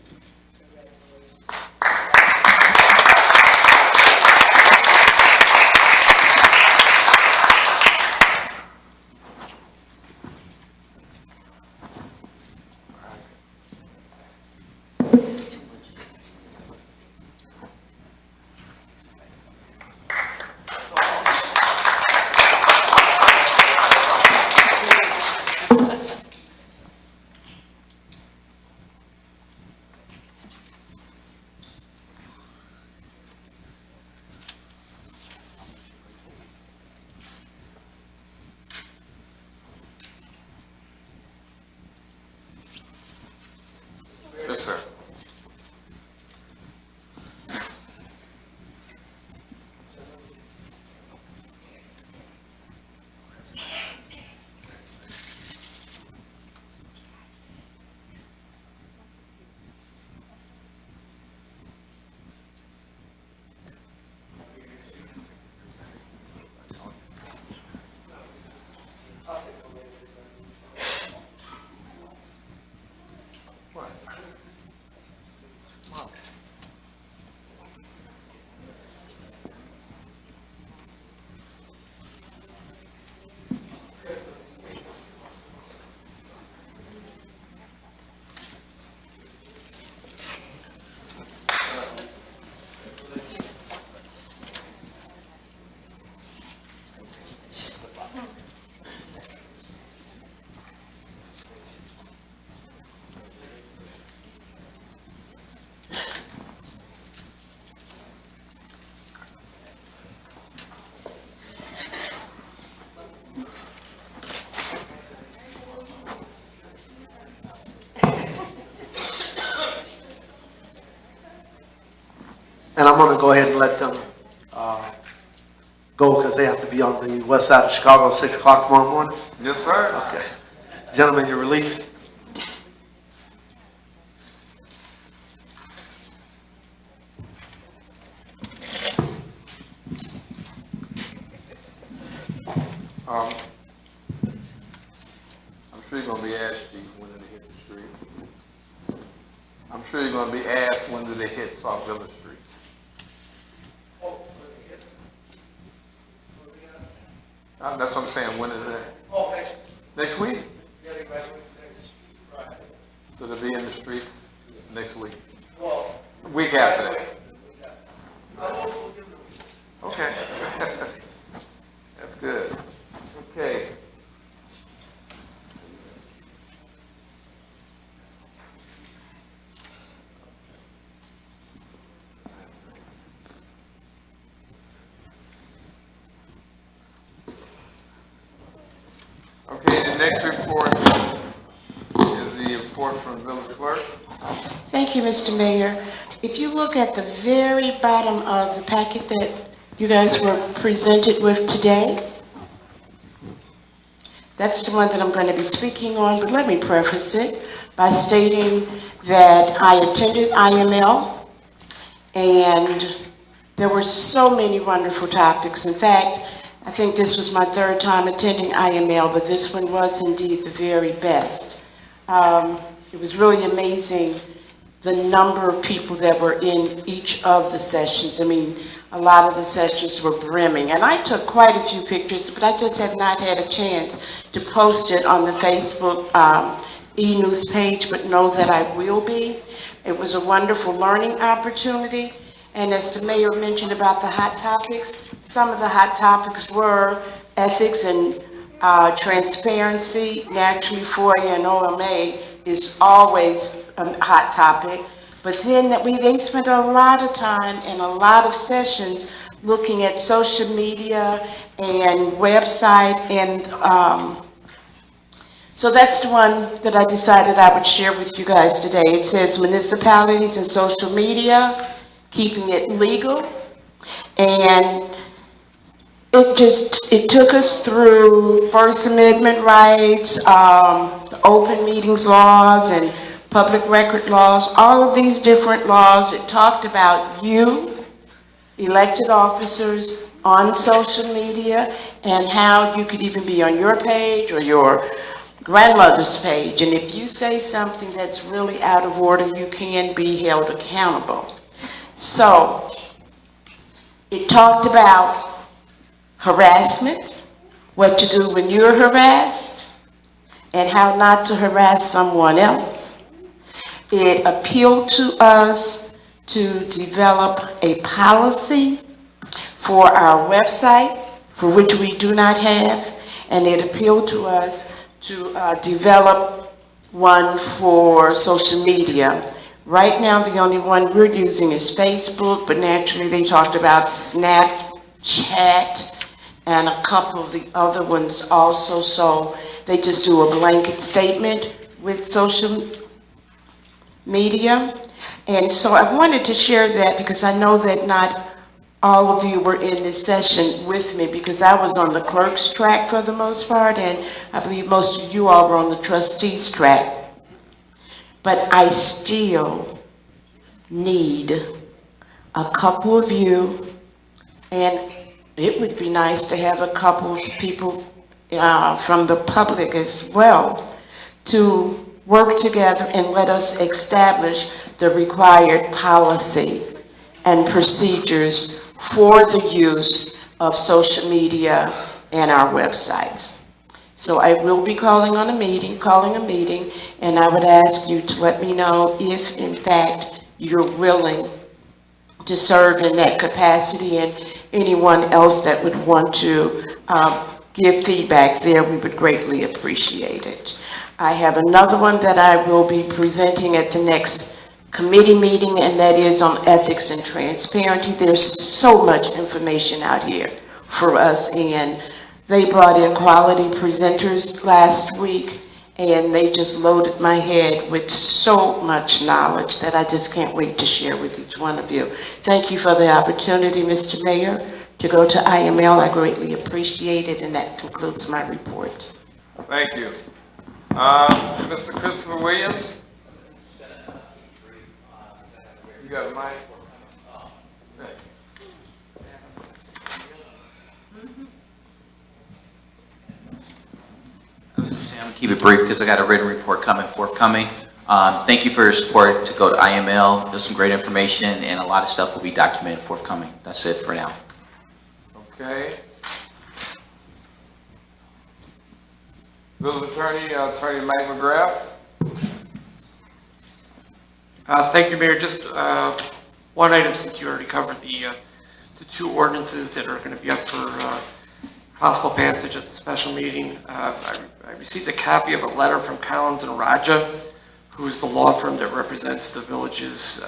Yes, sir. And I'm going to go ahead and let them go because they have to be on the west side of Chicago at 6 o'clock tomorrow morning. Yes, sir. Okay. Gentlemen, you're relieved. I'm sure you're going to be asked, Chief, when do they hit the street? I'm sure you're going to be asked when do they hit Sauk Village Street. That's what I'm saying, when is it? Next week? So they'll be in the streets next week? Week after that? Okay. That's good. Okay. Okay, the next report is the report from Village Clerk. Thank you, Mr. Mayor. If you look at the very bottom of the packet that you guys were presented with today, that's the one that I'm going to be speaking on, but let me preface it by stating that I attended IML, and there were so many wonderful topics. In fact, I think this was my third time attending IML, but this one was indeed the very best. It was really amazing the number of people that were in each of the sessions. I mean, a lot of the sessions were brimming, and I took quite a few pictures, but I just have not had a chance to post it on the Facebook e-news page, but know that I will be. It was a wonderful learning opportunity, and as the mayor mentioned about the hot topics, some of the hot topics were ethics and transparency. Naturally, FOIA and OMA is always a hot topic, But then they spent a lot of time and a lot of sessions looking at social media and website, and so that's the one that I decided I would share with you guys today. It says municipalities and social media, keeping it legal. And it took us through First Amendment rights, open meetings laws, and public record laws, all of these different laws. It talked about you, elected officers, on social media, and how you could even be on your page or your grandmother's page. And if you say something that's really out of order, you can be held accountable. So it talked about harassment, what to do when you're harassed, and how not to harass someone else. It appealed to us to develop a policy for our website, for which we do not have, and it appealed to us to develop one for social media. Right now, the only one we're using is Facebook, but naturally they talked about Snapchat and a couple of the other ones also, so they just do a blanket statement with social media. And so I wanted to share that because I know that not all of you were in this session with me, because I was on the clerk's track for the most part, and I believe most of you all were on the trustees track. But I still need a couple of you, and it would be nice to have a couple of people from the public as well, to work together and let us establish the required policy and procedures for the use of social media and our websites. So I will be calling a meeting, and I would ask you to let me know if, in fact, you're willing to serve in that capacity, and anyone else that would want to give feedback there, we would greatly appreciate it. I have another one that I will be presenting at the next committee meeting, and that is on ethics and transparency. There's so much information out here for us, and they brought in quality presenters last week, and they just loaded my head with so much knowledge that I just can't wait to share with each one of you. Thank you for the opportunity, Mr. Mayor, to go to IML. I greatly appreciate it, and that concludes my report. Thank you. Mr. Christopher Williams? You got a mic? I was just saying, I'm gonna keep it brief because I got a written report forthcoming. Thank you for your support to go to IML. There's some great information, and a lot of stuff will be documented forthcoming. That's it for now. Okay. Village Attorney, Attorney Mike McGrath. Thank you, Mayor. Just one item, since you already covered the two ordinances that are going to be up for possible passage at the special meeting. I received a copy of a letter from Collins and Raja, who is the law firm that represents the village's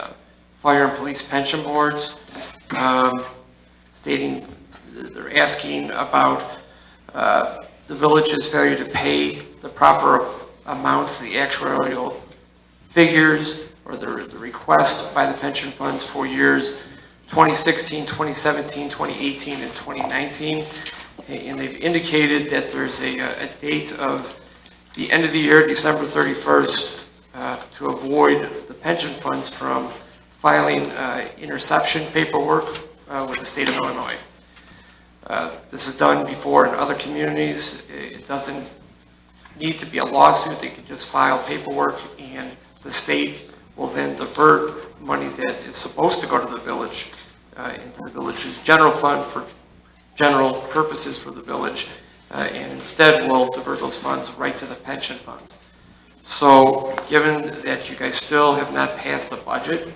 fire and police pension boards, stating they're asking about the village's failure to pay the proper amounts, the actuarial figures, or the request by the pension funds for years 2016, 2017, 2018, and 2019. And they've indicated that there's a date of the end of the year, December 31st, to avoid the pension funds from filing interception paperwork with the state of Illinois. This is done before in other communities. It doesn't need to be a lawsuit. They can just file paperwork, and the state will then divert money that is supposed to go to the village into the village's general fund for general purposes for the village, and instead will divert those funds right to the pension funds. So given that you guys still have not passed the budget,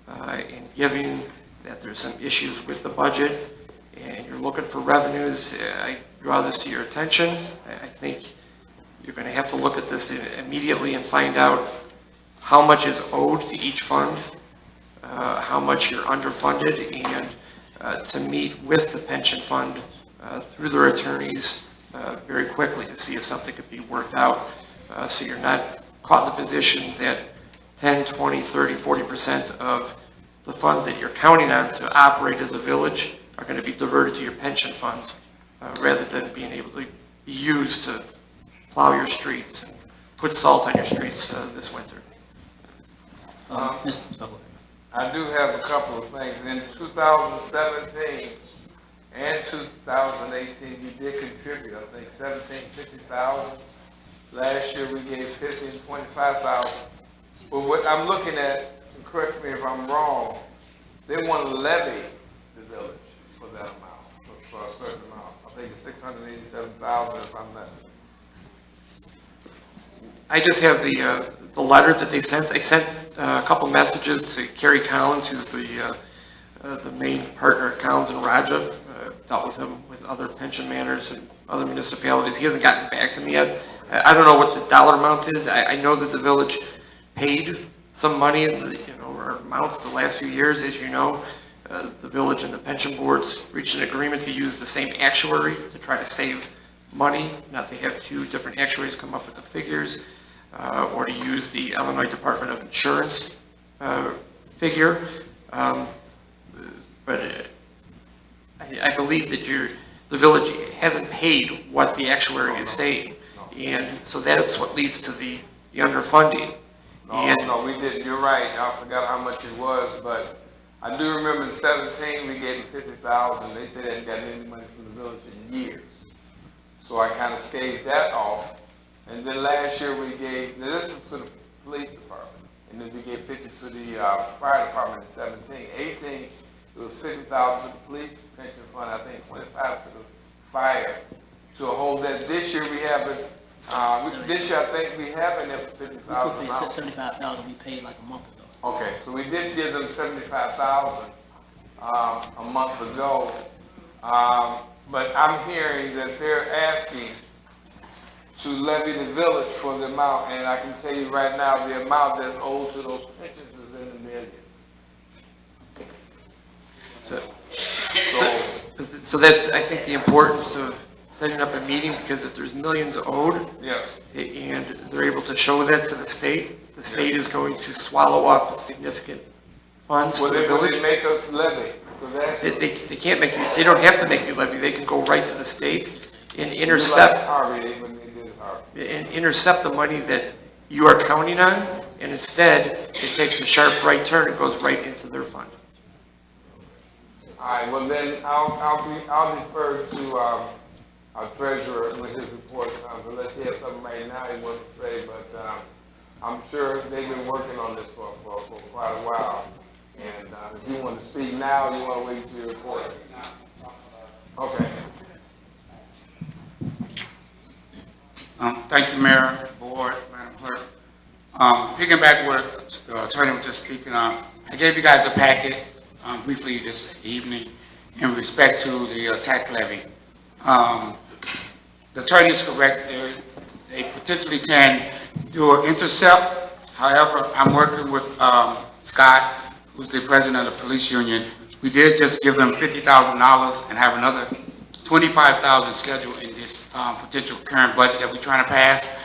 and given that there's some issues with the budget, and you're looking for revenues, I draw this to your attention. I think you're going to have to look at this immediately and find out how much is owed to each fund how much you're underfunded and to meet with the pension fund through their attorneys very quickly to see if something could be worked out. So you're not caught in the position that 10, 20, 30, 40% of the funds that you're counting on to operate as a village are going to be diverted to your pension funds rather than being able to be used to plow your streets and put salt on your streets this winter. Mr. Butler. I do have a couple of things. In 2017 and 2018, we did contribute, I think, 50,000. Last year, we gave 50 and 25,000. But what I'm looking at, and correct me if I'm wrong, they want to levy the village for that amount, for a certain amount. I think it's 687,000 if I'm not. I just have the letter that they sent. I sent a couple messages to Kerry Collins, who's the main partner at Collins and Raja. Dealt with him with other pension managers and other municipalities. He hasn't gotten back to me yet. I don't know what the dollar amount is. I know that the village paid some money, or amounts the last few years. As you know, the village and the pension boards reached an agreement to use the same actuary to try to save money, not to have two different actuaries come up with the figures, or to use the Illinois Department of Insurance figure. But I believe that the village hasn't paid what the actuary is saying, and so that's what leads to the underfunding. No, we didn't. You're right. I forgot how much it was, but I do remember in 17 we gave them 50,000. They said they hadn't gotten any money from the village in years, so I kind of staved that off. And then last year we gave, this is to the police department, and then we gave 50 to the fire department in 17. 18, it was 50,000 to the police pension fund, I think 25 to the fire to hold that. This year we haven't, this year I think we haven't, it was 50,000. We paid 75,000 we paid like a month ago. Okay, so we did give them 75,000 a month ago, but I'm hearing that they're asking to levy the village for the amount, and I can tell you right now, the amount that's owed to those pensions is in the millions. So that's, I think, the importance of setting up a meeting, because if there's millions owed, Yes. and they're able to show that to the state is going to swallow up significant funds Well, to the they village. make us levy, so that's. They can't make you, they don't have to make you levy, they can go right to the state and intercept the money that you are counting on, and instead, it takes a sharp right turn and goes right into their fund. All right, well then, I'll defer to, our treasurer when his report comes, unless he has something right now he wants to say, but, I'm sure they've been working on this for quite a while. And, if you want to speak now, you want to wait till your report? Okay. Thank you, Mayor, Board, Madam Clerk. Piggyback what the attorney was just speaking on, I gave you guys a packet briefly this evening in respect to the tax levy. The attorney is correct. They potentially can do an intercept. However, I'm working with Scott, who's the president of the police union. We did just give them $50,000 and have another $25,000 scheduled in this potential current budget that we're trying to pass.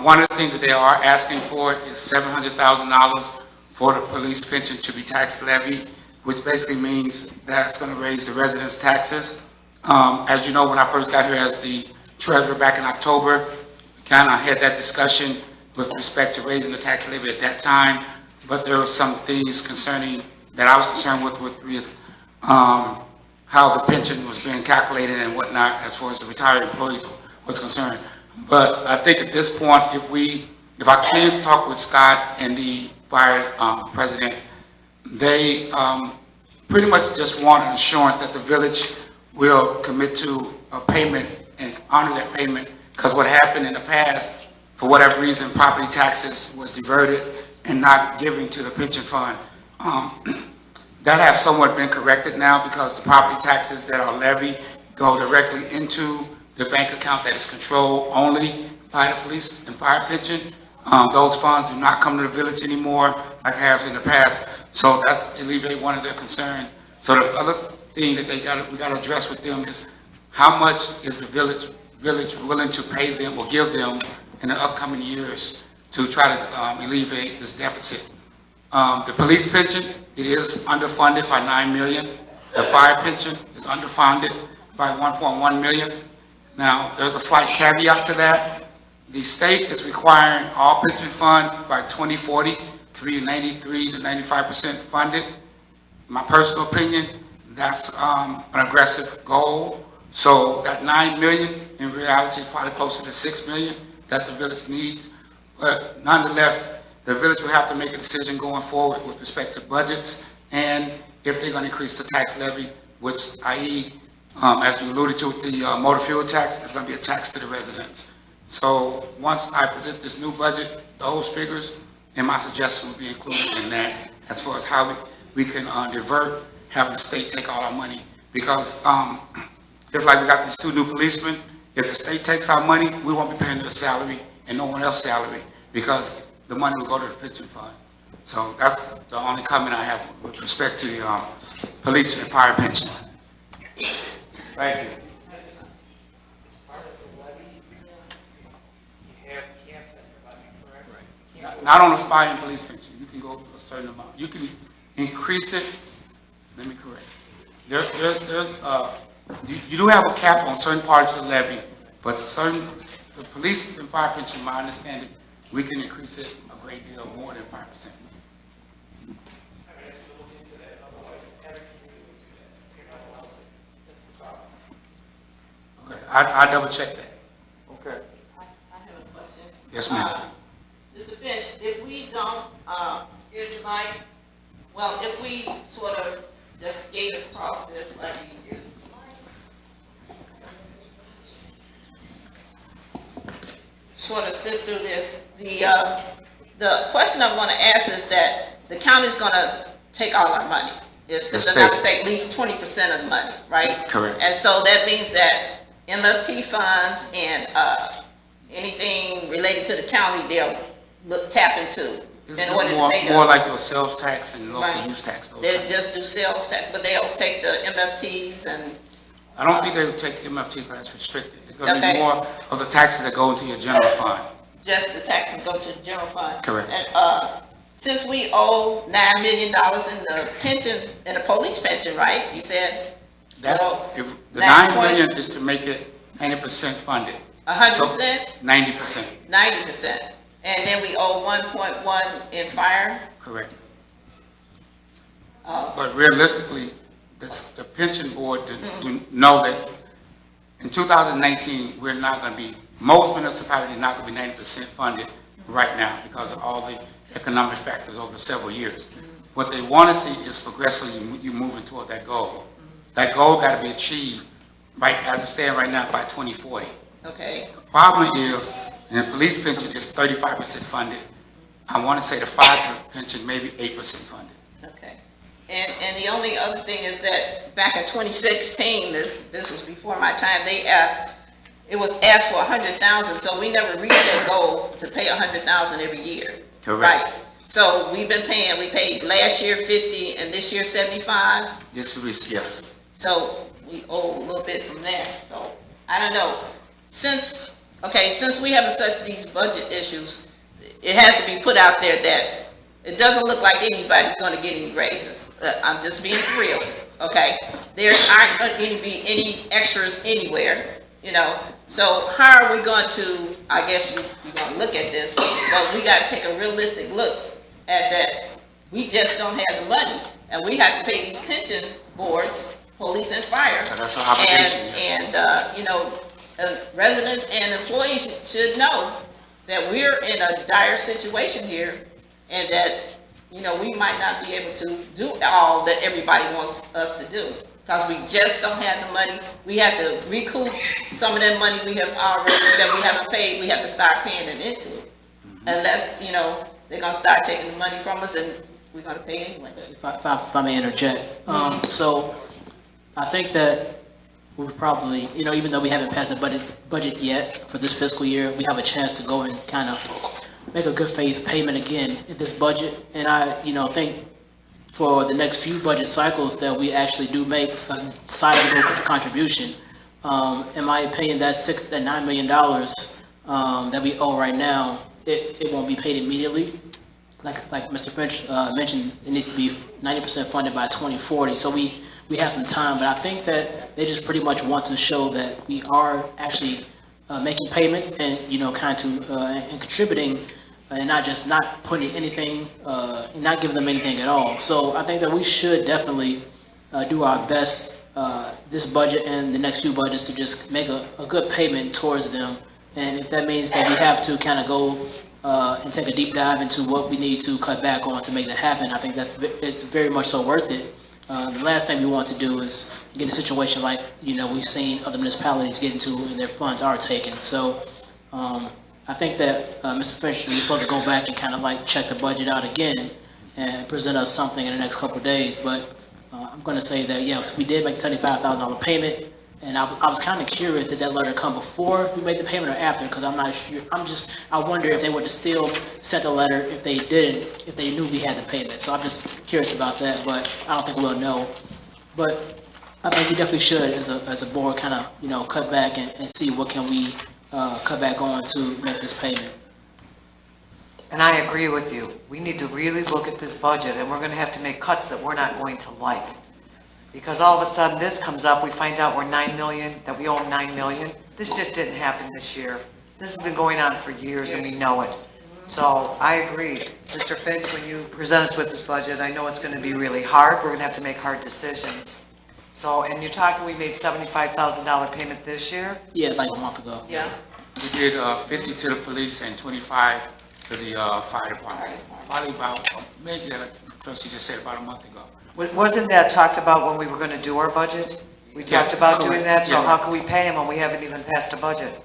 One of the things that they are asking for is $700,000 for the police pension to be tax levied, which basically means that's going to raise the residents' taxes. As you know, when I first got here as the treasurer back in October, we kind of had that discussion with respect to raising the tax levy at that time, but there were some things concerning that I was concerned with how the pension was being calculated and whatnot as far as the retired employees was concerned. But I think at this point, if I continue to talk with Scott and the fire president, they pretty much just want an assurance that the village will commit to a payment and honor that payment, because what happened in the past, for whatever reason, property taxes was diverted and not giving to the pension fund. That have somewhat been corrected now, because the property taxes that are levied go directly into the bank account that is controlled only by the police and fire pension. Those funds do not come to the village anymore like it has in the past. So that's alleviate one of their concerns. So the other thing that we gotta address with them is how much is the village willing to pay them or give them in the upcoming years to try to alleviate this deficit. The police pension, it is underfunded by 9 million. The fire pension is underfunded by 1.1 million. Now, there's a slight caveat to that. The state is requiring all pension fund by 2040 to be 93 to 95% funded. My personal opinion, that's an aggressive goal. So that 9 million, in reality, is probably closer to 6 million that the village needs. But nonetheless, the village will have to make a decision going forward with respect to budgets and if they're going to increase the tax levy, which i.e., as you alluded to with the motor fuel tax, it's going to be a tax to the residents. So once I present this new budget, those figures and my suggestion will be included in that as far as how we can divert having the state take all our money. Because just like we got these 2 new policemen, if the state takes our money, we won't be paying their salary and no one else's salary because the money will go to the pension fund. So that's the only comment I have with respect to the police and fire pension. Thank you. Not on the fire and police pension. You can go to a certain amount. You can increase it. Let me correct. You do have a cap on certain parts of the levy, but the police and fire pension, my understanding, we can increase it a great deal more than 5%. Okay, I double check that. Okay. I have a question. Yes, ma'am. Mr. Finch, if we don't, here's the mic, well, if we sort of just skate across this like we do, sort of slip through this, the question I want to ask is that the county's going to take all our money. If I'm not mistaken, at least 20% of the money, right? Correct. And so that means that MFT funds and anything related to the county, they'll tap into in order to pay more like your sales tax and local use tax. They'll just do sales tax, but they'll take the MFTs and. I don't think they would take MFT because it's restricted. It's going to be more of the taxes that go into your general fund. Just the taxes go to the general fund. Correct. And since we owe $9 million in the pension, in the police pension, right? You said. That's Well, the 9 million is to make it 90% funded. 100%? So, 90%. 90%. And then we owe 1.1 in fire. Correct. Oh. But realistically, the pension board to know that in 2019, we're not going to be, most municipalities are not going to be 90% funded right now because of all the economic factors over several years. What they want to see is progressively you moving toward that goal. That goal got to be achieved right as it stands right now by 2040. Okay. The problem is, and the police pension is 35% funded. I want to say the fire pension maybe 8% funded. Okay. And the only other thing is that back in 2016, this was before my time, it was asked for 100,000, so we never reached that goal to pay 100,000 every year. Correct. Right. So we paid last year 50 and this year 75. Yes. So we owe a little bit from there. So I don't know. Since we have such these budget issues, it has to be put out there that it doesn't look like anybody's going to get any raises. I'm just being real. Okay. There aren't going to be any extras anywhere, So how are we going to, I guess you're going to look at this, but we got to take a realistic look at that. We just don't have the money, and we have to pay these pension boards, police and fire. That's our obligation. And residents and employees should know that we're in a dire situation here, and that, we might not be able to do all that everybody wants us to do. Because we just don't have the money. We have to recoup some of that money we have already, that we haven't paid. We have to start paying it into it. Unless, they're going to start taking the money from us and we're going to pay anyway. If I may interject. So I think that we probably, even though we haven't passed the budget yet for this fiscal year, we have a chance to go and kind of make a good faith payment again in this budget. And I, think for the next few budget cycles that we actually do make a sizable contribution. In my opinion, that $9 million that we owe right now, it won't be paid immediately. Like Mr. Finch mentioned, it needs to be 90% funded by 2040. So we have some time, but I think that they just pretty much want to show that we are actually making payments and, and contributing, and not just not putting anything, not giving them anything at all. So I think that we should definitely do our best this budget and the next few budgets to just make a good payment towards them. And if that means that we have to kind of go and take a deep dive into what we need to cut back on to make that happen, I think it's very much so worth it. The last thing we want to do is get in a situation like, we've seen other municipalities get into and their funds are taken. So I think that Mr. Finch is supposed to go back and kind of like check the budget out again and present us something in the next couple of days. But I'm going to say that, yes, we did make a $75,000 payment. And I was kind of curious, did that letter come before we made the payment or after? Because I'm not sure. I wonder if they would have still sent a letter if they didn't, if they knew we had the payment. So I'm just curious about that, but I don't think we'll know. But I think we definitely should, as a board, kind of, cut back and see what can we cut back on to make this payment. And I agree with you. We need to really look at this budget, and we're going to have to make cuts that we're not going to like. Because all of a sudden this comes up, we find out we're 9 million, that we owe 9 million. This just didn't happen this year. This has been going on for years and we know it. So I agree. Mr. Finch, when you present us with this budget, I know it's going to be really hard. We're going to have to make hard decisions. So, and you're talking we made $75,000 payment this year? Yeah, like a month ago. Yeah. We did 50 to the police and 25 to the fire department. Probably about, maybe like Trustee just said, about a month ago. Wasn't that talked about when we were going to do our budget? We talked about doing that, so how can we pay them when we haven't even passed a budget?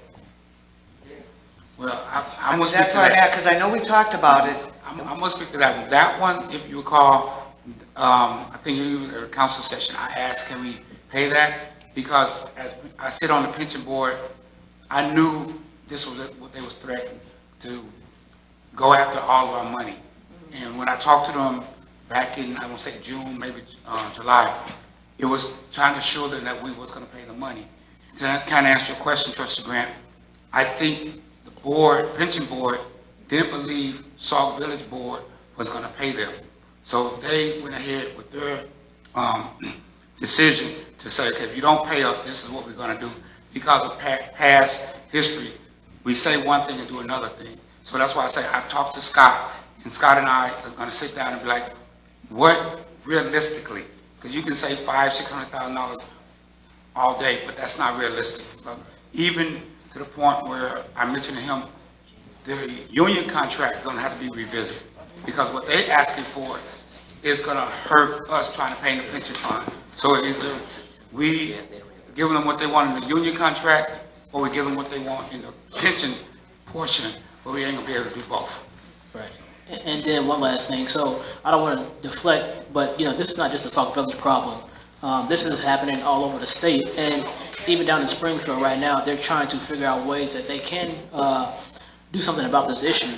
Well, I'm going to speak That's to why I that. asked, because I know we talked about it. I'm going to speak to that one. That one, if you recall, I think you were at a council session, I asked, can we pay that? Because as I sit on the pension board, I knew this was what they was threatening, to go after all of our money. And when I talked to them back in, I won't say June, maybe July, it was trying to show them that we was going to pay the money. To kind of answer your question, Trustee Grant, I think the board, pension board, didn't believe Sauk Village Board was going to pay them. So they went ahead with their decision to say, okay, if you don't pay us, this is what we're going to do. Because of past history, we say one thing and do another thing. So that's why I say I've talked to Scott, and Scott and I are going to sit down and be like, what realistically, because you can say $500,000-$600,000 all day, but that's not realistic. So even to the point where I mentioned to him, the union contract is going to have to be revisited, because what they're asking for is going to hurt us trying to pay the pension fund. So either we give them what they want in the union contract, or we give them what they want in the pension portion, but we ain't going to be able to do both. Right. And then one last thing. So I don't want to deflect, but this is not just a Sauk Village problem. This is happening all over the state, and even down in Springfield right now, they're trying to figure out ways that they can do something about this issue.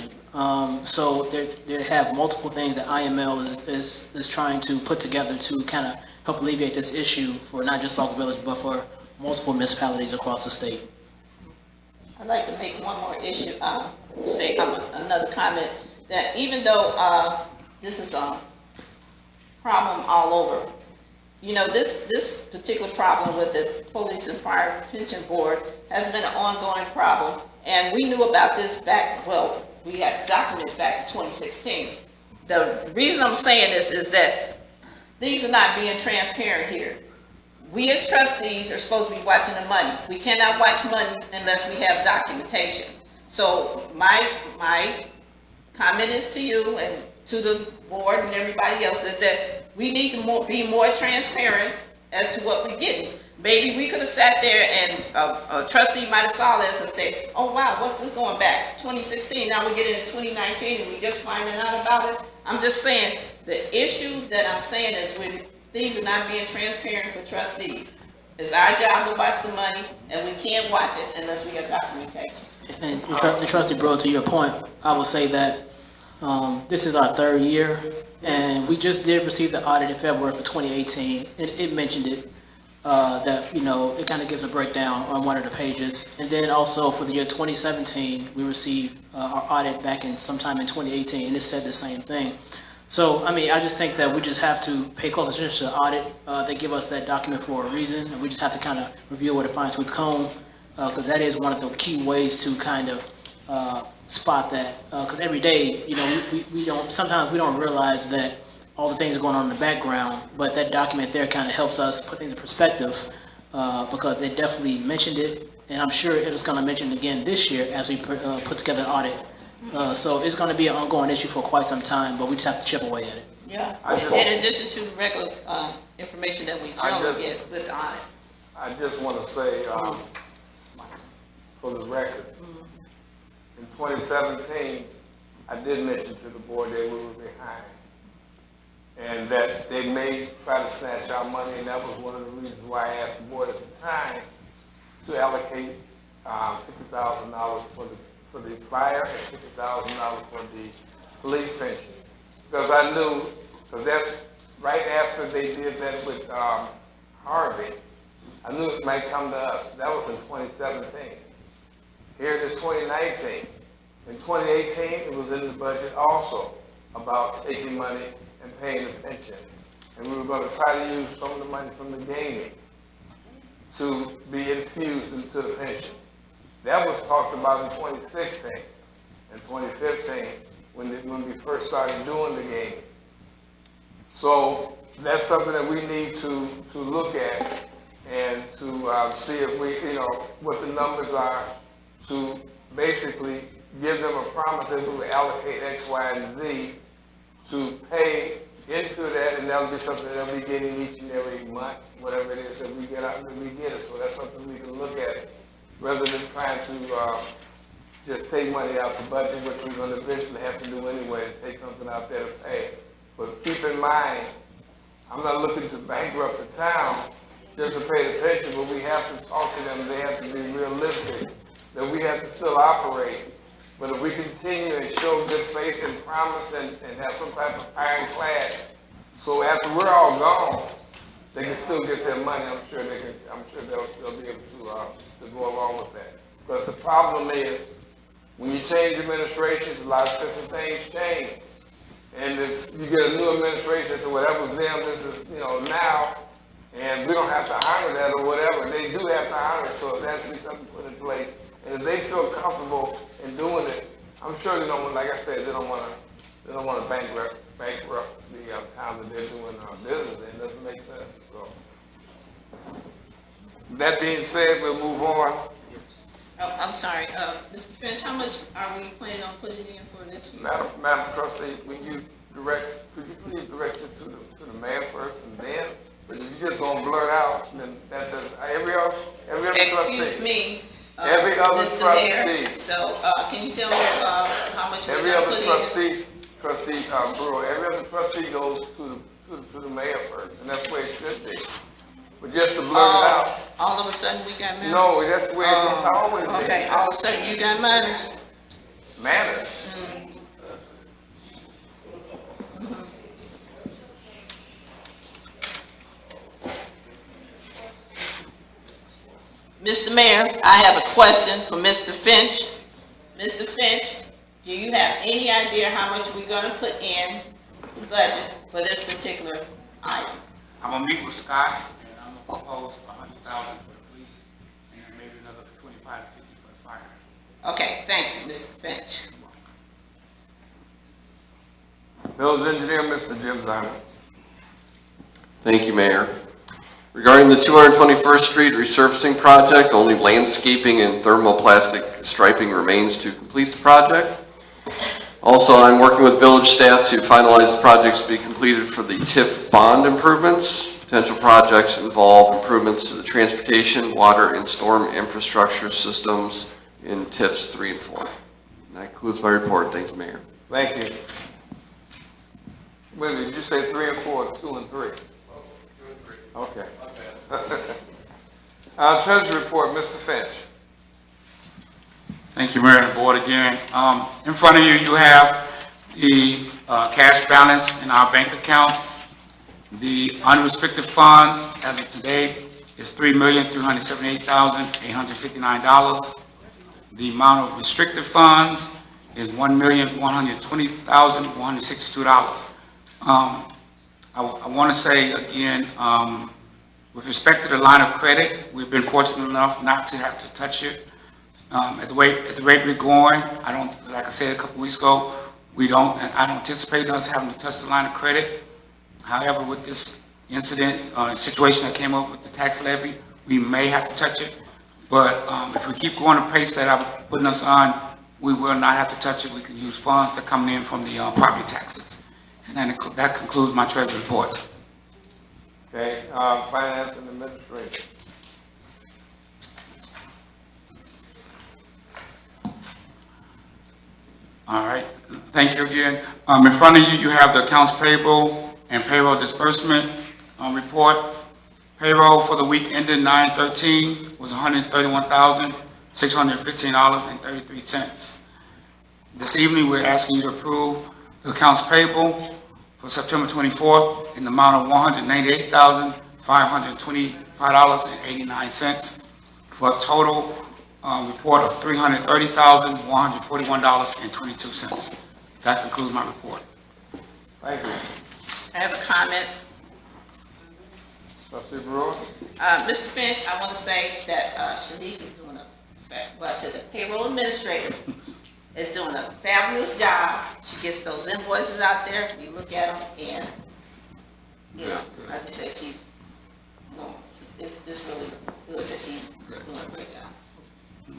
So they have multiple things that IML is trying to put together to kind of help alleviate this issue for not just Sauk Village, but for multiple municipalities across the state. I'd like to make one more issue, another comment, that even though this is a problem all over, this particular problem with the Police and Fire Pension Board has been an ongoing problem, and we knew about this we had documents back in 2016. The reason I'm saying this is that things are not being transparent here. We as trustees are supposed to be watching the money. We cannot watch money unless we have documentation. So my comment is to you and to the board and everybody else is that we need to be more transparent as to what we're getting. Maybe we could have sat there and a trustee might have saw this and said, oh wow, what's this going back? 2016, now we're getting into 2019 and we just finding out about it. I'm just saying, the issue that I'm saying is when things are not being transparent for trustees. It's our job to watch the money, and we can't watch it unless we have documentation. And Trustee Bro, to your point, I would say that this is our third year And we just did receive the audit in February for 2018, and it mentioned it, that, you know, it kind of gives a breakdown on one of the pages. And then also for the year 2017, we received our audit back in sometime in 2018, and it said the same thing. So, I mean, I just think that we just have to pay close attention to the audit. They give us that document for a reason, and we just have to kind of review it with a fine-tooth comb, because that is one of the key ways to kind of spot that. Because every day, you know, we don't, sometimes we don't realize that all the things are going on in the background, but that document there kind of helps us put things in perspective, because it definitely mentioned it, and I'm sure it was going to mention it again this year as we put together an audit. So it's going to be an ongoing issue for quite some time, but we just have to chip away at it. Yeah, in addition to the regular information that we generally get with the audit. I just want to say, for the record, in 2017, I did mention to the board that we were behind, and that they may try to snatch our money, and that was one of the reasons why I asked the board at the time to allocate $50,000 for the fire and $50,000 for the police pension. Because I knew, because that's right after they did that with Harvey, I knew it might come to us. That was in 2017. Here it is 2019. In 2018, it was in the budget also about taking money and paying the pension. And we were going to try to use some of the money from the gaming to be infused into the pension. That was talked about in 2016 and 2015 when we first started doing the game. So that's something that we need to look at and to see if we, you know, what the numbers are, to basically give them a promise that we will allocate X, Y, and Z to pay into that, and that'll be something that they'll be getting each and every month, whatever it is that we get out, that we get it. So that's something we can look at, rather than trying to just take money out the budget, which we're going to eventually have to do anyway, and take something out there to pay. But keep in mind, I'm not looking to bankrupt the town just to pay the pension, but we have to talk to them. They have to be realistic, that we have to still operate. But if we continue and show good faith and promise and have some type of ironclad, so after we're all gone, they can still get their money. I'm sure they can. I'm sure they'll be able to go along with that. Because the problem is, when you change administrations, a lot of different things change. And if you get a new administration, so whatever's them, this is, you know, now, and we don't have to honor that or whatever. They do have to honor it, so it has to be something put in place. And if they feel comfortable in doing it, I'm sure they don't, like I said, they don't want to bankrupt the town that they're doing business in. It doesn't make sense. So, that being said, we'll move on. Oh, I'm sorry, Mr. Finch, how much are we planning on putting in for this year? Madam Trustee, when you could you please direct it to the mayor first, and then, but if you just gonna blurt out, then that does, every other trustee. Excuse me. Every other Mr. trustee. Mayor, so, can you tell me, how much we're Every gonna other put in? trustee Brewer, every other trustee goes to the mayor first, and that's the way it should be. But just to blurt it out. All of a sudden, we got manners? No, that's the way it's always been. Okay, all of a sudden, you got manners? Manners. Mr. Mayor, I have a question for Mr. Finch. Mr. Finch, do you have any idea how much we're gonna put in the budget for this particular item? I'm gonna meet with Scott, and I'm gonna propose $100,000 for the police, and then maybe another 25 to 50 for the fire. Okay, thank you, Mr. Finch. Village Engineer, Mr. Jim Zimer. Thank you, Mayor. Regarding the 221st Street resurfacing project, only landscaping and thermoplastic striping remains to complete the project. Also, I'm working with village staff to finalize the projects to be completed for the TIF bond improvements. Potential projects involve improvements to the transportation, water, and storm infrastructure systems in TIFs 3 and 4. And that concludes my report. Thank you, Mayor. Thank you. Wait a minute, did you say 3 and 4, 2 and 3? Okay. Treasury report, Mr. Finch. Thank you, Mayor and the board again. In front of you, you have the cash balance in our bank account. The unrestricted funds as of today is $3,378,859. The amount of restricted funds is $1,120,162. I want to say again, with respect to the line of credit, we've been fortunate enough not to have to touch it. At the rate we're going, like I said a couple weeks ago, I don't anticipate us having to touch the line of credit. However, with this incident, situation that came up with the tax levy, we may have to touch it. But if we keep going the pace that I'm putting us on, we will not have to touch it. We can use funds that come in from the property taxes. And then that concludes my treasury report. Okay, finance and administration. All right, thank you again. In front of you, you have the accounts payable and payroll disbursement report. Payroll for the week ended 9/13 was $131,615.33. This evening, we're asking you to approve the accounts payable for September 24th in the amount of $198,525.89 for a total report of $330,141.22. That concludes my report. Thank you. I have a comment. Trustee Brewer? Mr. Finch, I want to say that Shanice is doing the payroll administrator is doing a fabulous job. She gets those invoices out there, we look at them, and, you know, I just say it's really good that she's doing a great job.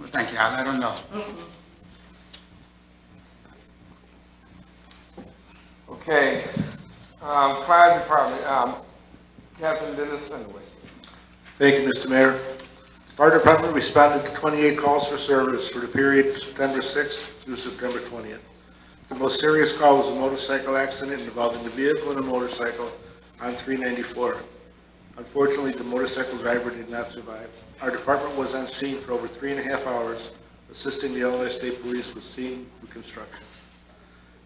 Well, thank you. I'll let her know. Okay, fire department, Captain Dennis Sandwich. Thank you, Mr. Mayor. The fire department responded to 28 calls for service for the period September 6th through September 20th. The most serious call was a motorcycle accident involving the vehicle and a motorcycle on 394. Unfortunately, the motorcycle driver did not survive. Our department was on scene for over 3.5 hours, assisting the Illinois State Police with scene reconstruction.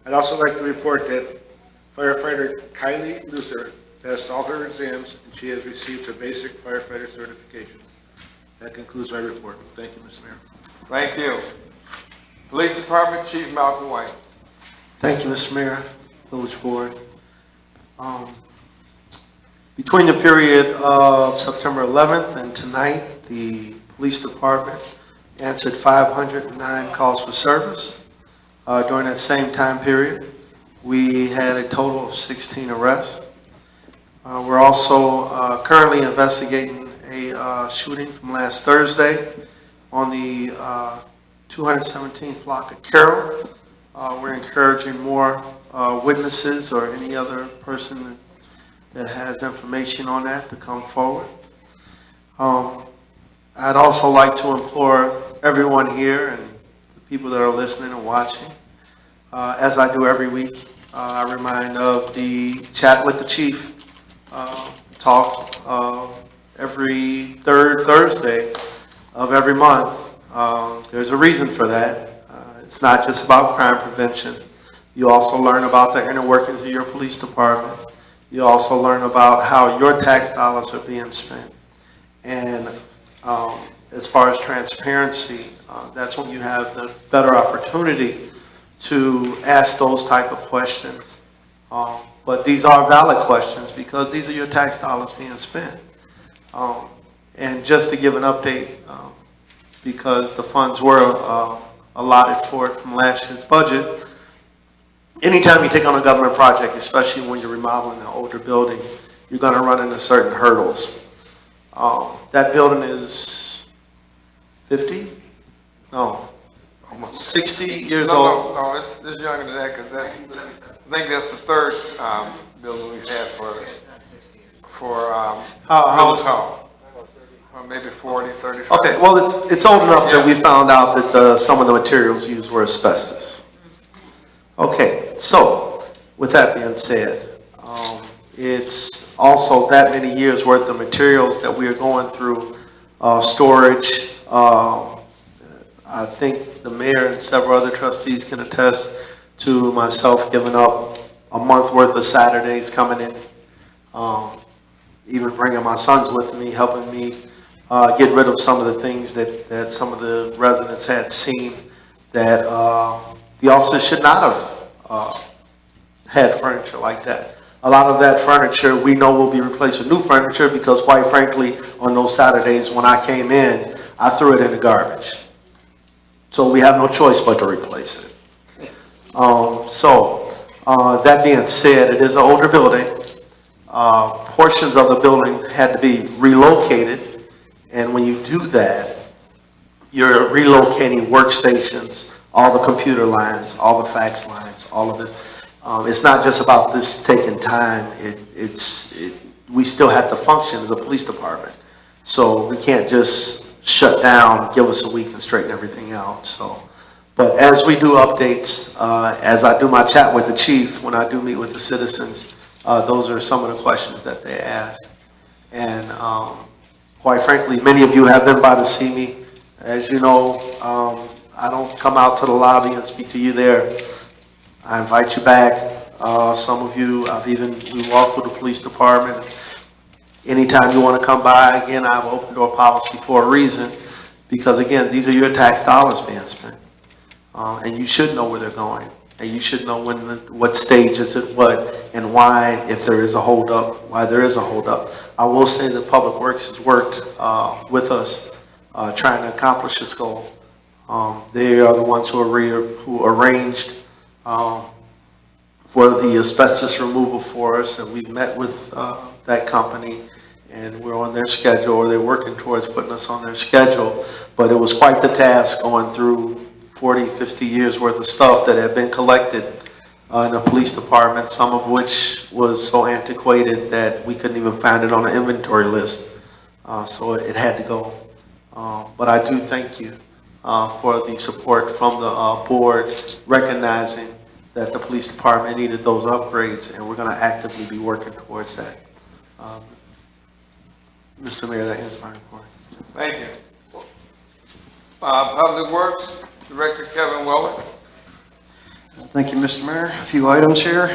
I'd also like to report that firefighter Kylie Luther passed all her exams and she has received her basic firefighter certification. That concludes my report. Thank you, Mr. Mayor. Thank you. Police Department Chief Malcolm White. Thank you, Mr. Mayor, Village Board. Between the period of September 11th and tonight, the police department answered 509 calls for service. During that same time period, we had a total of 16 arrests. We're also currently investigating a shooting from last Thursday on the 217th block of Carroll. We're encouraging more witnesses or any other person that has information on that to come forward. I'd also like to implore everyone here and the people that are listening and watching, as I do every week, I remind of the Chat with the Chief talk every third Thursday of every month. There's a reason for that. It's not just about crime prevention. You also learn about the inner workings of your police department. You also learn about how your tax dollars are being spent. And as far as transparency, that's when you have the better opportunity to ask those type of questions. But these are valid questions because these are your tax dollars being spent. And just to give an update, because the funds were allotted for it from last year's budget, anytime you take on a government project, especially when you're remodeling an older building, you're going to run into certain hurdles. That building is 50? No, almost 60 years old. No, it's younger than that because I think that's the third building we've had for Village Hall. Maybe 40, 30. Okay, well, it's old enough that we found out that some of the materials used were asbestos. Okay, so with that being said, it's also that many years worth of materials that we are going through storage. I think the mayor and several other trustees can attest to myself giving up a month worth of Saturdays coming in, even bringing my sons with me, helping me get rid of some of the things that some of the residents had seen that the officers should not have had furniture like that. A lot of that furniture we know will be replaced with new furniture because, quite frankly, on those Saturdays when I came in, I threw it in the garbage. So we have no choice but to replace it. That being said, it is an older building. Portions of the building had to be relocated, and when you do that, you're relocating workstations, all the computer lines, all the fax lines, all of this. It's not just about this taking time. We still have to function as a police department. So we can't just shut down, give us a week and straighten everything out. But as we do updates, as I do my chat with the chief, when I do meet with the citizens, those are some of the questions that they ask. And quite frankly, many of you have been by to see me. As you know, I don't come out to the lobby and speak to you there. I invite you back. Some of you, we walk with the police department. Anytime you want to come by, again, I have an open door policy for a reason, because again, these are your tax dollars being spent. And you should know where they're going. And you should know what stage is it, what, and why, if there is a holdup, why there is a holdup. I will say that Public Works has worked with us trying to accomplish this goal. They are the ones who arranged for the asbestos removal for us, and we've met with that company, and we're on their schedule, or they're working towards putting us on their schedule. But it was quite the task going through 40, 50 years worth of stuff that had been collected in the police department, some of which was so antiquated that we couldn't even find it on the inventory list. So it had to go. But I do thank you for the support from the board, recognizing that the police department needed those upgrades, and we're going to actively be working towards that. Mr. Mayor, that ends my report. Thank you. Public Works Director Kevin Weller. Thank you, Mr. Mayor. A few items here.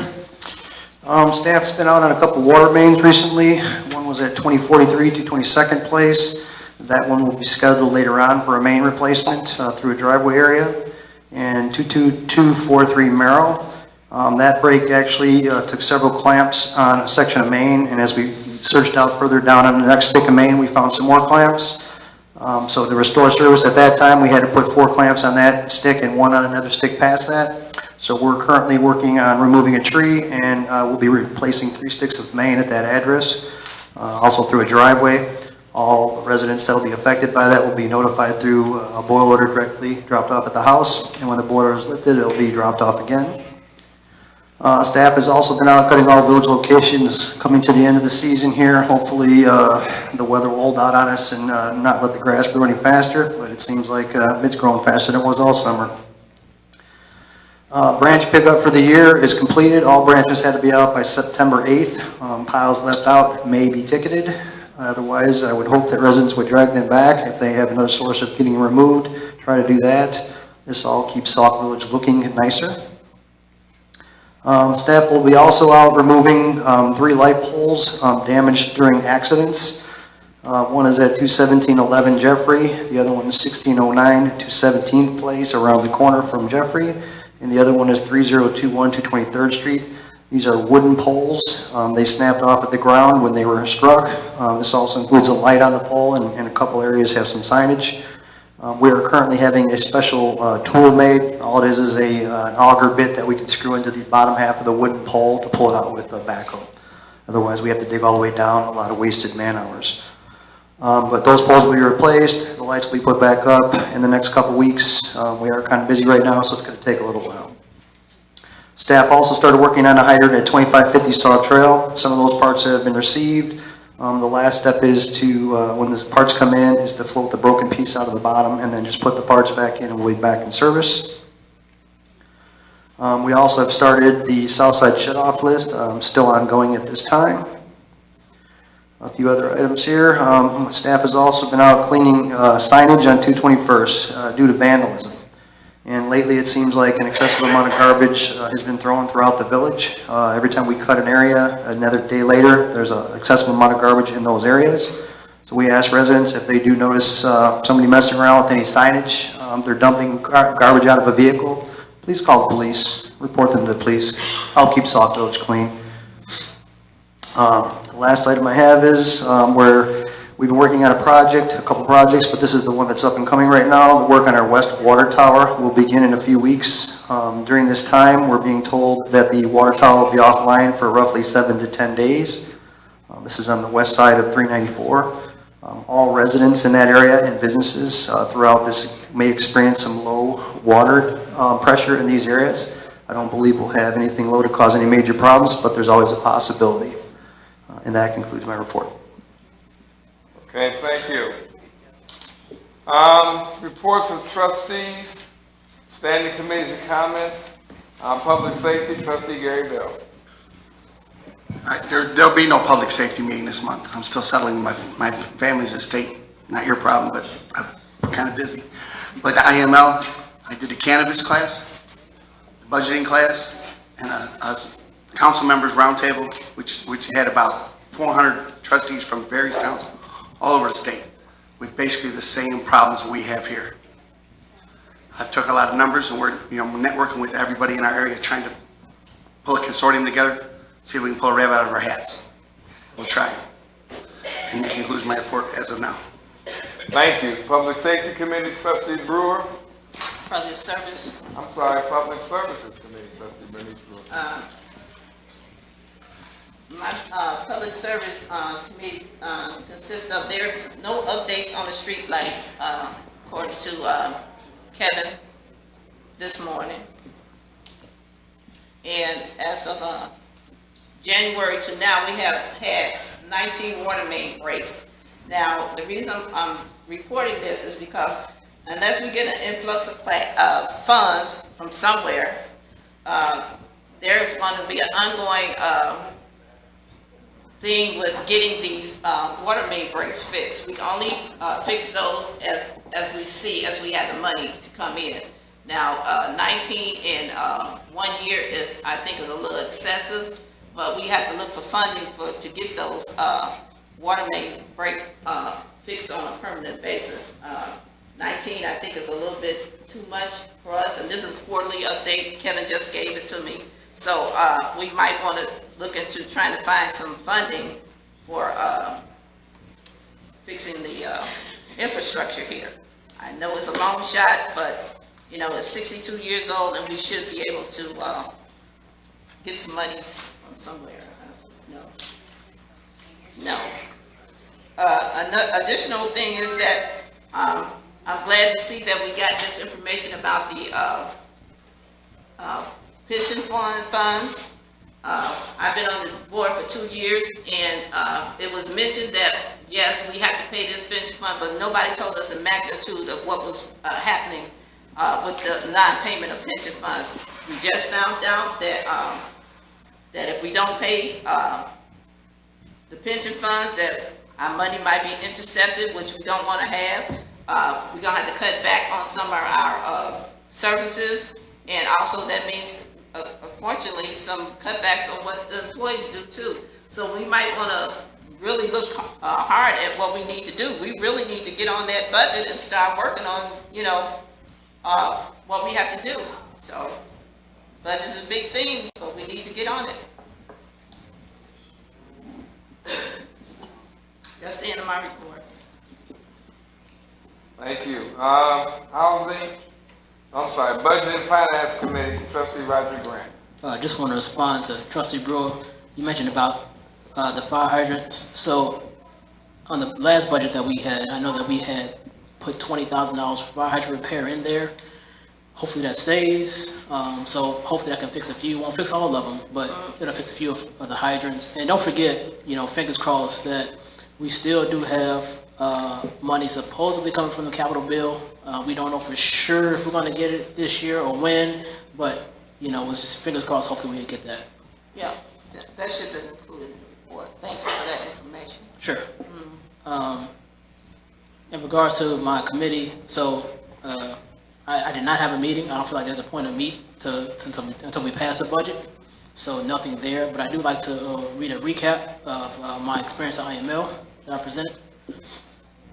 Staff's been out on a couple water mains recently. One was at 2043 to 22nd Place. That one will be scheduled later on for a main replacement through a driveway area. And 22243 Merrill. That break actually took several clamps on a section of main, and as we searched out further down on the next stick of main, we found some more clamps. So to restore service at that time, we had to put 4 clamps on that stick and 1 on another stick past that. So we're currently working on removing a tree, and we'll be replacing 3 sticks of main at that address, also through a driveway. All residents that will be affected by that will be notified through a boil order directly dropped off at the house, and when the boil order is lifted, it will be dropped off again. Staff has also been out cutting all village locations coming to the end of the season here. Hopefully the weather will hold out on us and not let the grass grow any faster, but it seems like it's growing faster than it was all summer. Branch pickup for the year is completed. All branches had to be out by September 8th. Piles left out may be ticketed. Otherwise, I would hope that residents would drag them back if they have another source of getting removed. Try to do that. This all keeps Sauk Village looking nicer. Staff will be also out removing 3 light poles damaged during accidents. One is at 21711 Jeffrey. The other one is 1609 to 17th Place around the corner from Jeffrey. And the other one is 3021 to 23rd Street. These are wooden poles. They snapped off at the ground when they were struck. This also includes a light on the pole, and a couple areas have some signage. We are currently having a special tool made. All it is an auger bit that we can screw into the bottom half of the wooden pole to pull it out with a backhoe. Otherwise, we have to dig all the way down, a lot of wasted man hours. But those poles will be replaced. The lights will be put back up in the next couple weeks. We are kind of busy right now, so it's going to take a little while. Staff also started working on a hydrant at 2550 Sauk Trail. Some of those parts have been received. The last step is to, when the parts come in, is to float the broken piece out of the bottom and then just put the parts back in and we'll be back in service. We also have started the Southside Shutoff list, still ongoing at this time. A few other items here. Staff has also been out cleaning signage on 221st due to vandalism. And lately, it seems like an excessive amount of garbage has been thrown throughout the village. Every time we cut an area, another day later, there's an excessive amount of garbage in those areas. So we ask residents if they do notice somebody messing around with any signage, they're dumping garbage out of a vehicle, please call the police, report them to the police. Help keep Sauk Village clean. The last item I have is where we've been working on a couple projects, but this is the one that's up and coming right now. The work on our west water tower will begin in a few weeks. During this time, we're being told that the water tower will be offline for roughly 7 to 10 days. This is on the west side of 394. All residents in that area and businesses throughout this may experience some low water pressure in these areas. I don't believe we'll have anything low to cause any major problems, but there's always a possibility. And that concludes my report. Okay, thank you. Reports of trustees, standing committees and comments. Public safety, trustee Gary Bell. There'll be no public safety meeting this month. I'm still settling my family's estate. Not your problem, but I'm kind of busy. But the IML, I did the cannabis class, the budgeting class, and a council members roundtable, which had about 400 trustees from various towns all over the state with basically the same problems we have here. I've took a lot of numbers, and we're networking with everybody in our area, trying to pull a consortium together, see if we can pull a rabbit out of our hats. We'll try. And that concludes my report as of now. Thank you. Public Safety Committee, trustee Brewer. Public Service. I'm sorry, Public Services Committee, trustee Bernice Brewer. My Public Service Committee consists of, there's no updates on the street lights, according to Kevin this morning. And as of January to now, we have had 19 water main breaks. Now, the reason I'm reporting this is because unless we get an influx of funds from somewhere, there's going to be an ongoing thing with getting these water main breaks fixed. We can only fix those as we have the money to come in. Now, 19 in 1 year is, I think, is a little excessive, but we have to look for funding to get those water main break fixed on a permanent basis. 19, I think, is a little bit too much for us, and this is a quarterly update. Kevin just gave it to me. So we might want to look into trying to find some funding for fixing the infrastructure here. I know it's a long shot, but it's 62 years old, and we should be able to get some monies from somewhere. No. Another additional thing is that I'm glad to see that we got this information about the pension funds. I've been on the board for 2 years, and it was mentioned that, yes, we had to pay this pension fund, but nobody told us the magnitude of what was happening with the non-payment of pension funds. We just found out that that if we don't pay the pension funds, that our money might be intercepted, which we don't want to have. We're going to have to cut back on some of our services, and also that means, unfortunately, some cutbacks on what the employees do too. So we might want to really look hard at what we need to do. We really need to get on that budget and start working on, what we have to do. So budget's a big thing, but we need to get on it. That's the end of my report. Thank you. Budget and Finance Committee, trustee Roger Grant. I just want to respond to trustee Brewer. You mentioned about the fire hydrants. So on the last budget that we had, I know that we had put $20,000 for fire hydrant repair in there. Hopefully that stays. So hopefully that can fix a few. Won't fix all of them, but it'll fix a few of the hydrants. And don't forget, fingers crossed, that we still do have money supposedly coming from the capital bill. We don't know for sure if we're going to get it this year or when, but it's just fingers crossed. Hopefully we get that. Yeah, that should have been included in the report. Thank you for that information. Sure. In regards to my committee, so I did not have a meeting. I don't feel like there's a point of meet until we pass the budget. So nothing there, but I do like to read a recap of my experience at IML that I presented.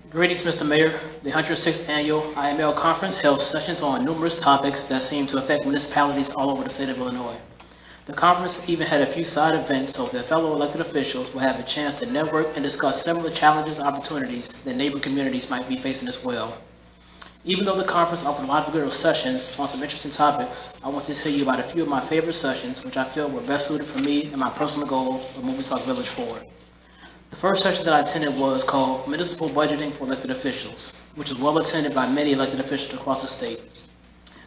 Greetings, Mr. Mayor. The 106th Annual IML Conference held sessions on numerous topics that seem to affect municipalities all over the state of Illinois. The conference even had a few side events so that fellow elected officials will have a chance to network and discuss similar challenges and opportunities that neighboring communities might be facing as well. Even though the conference offered a lot of good sessions on some interesting topics, I want to tell you about a few of my favorite sessions which I feel were best suited for me and my personal goal of moving Sauk Village forward. The first session that I attended was called Municipal Budgeting for Elected Officials, which was well attended by many elected officials across the state.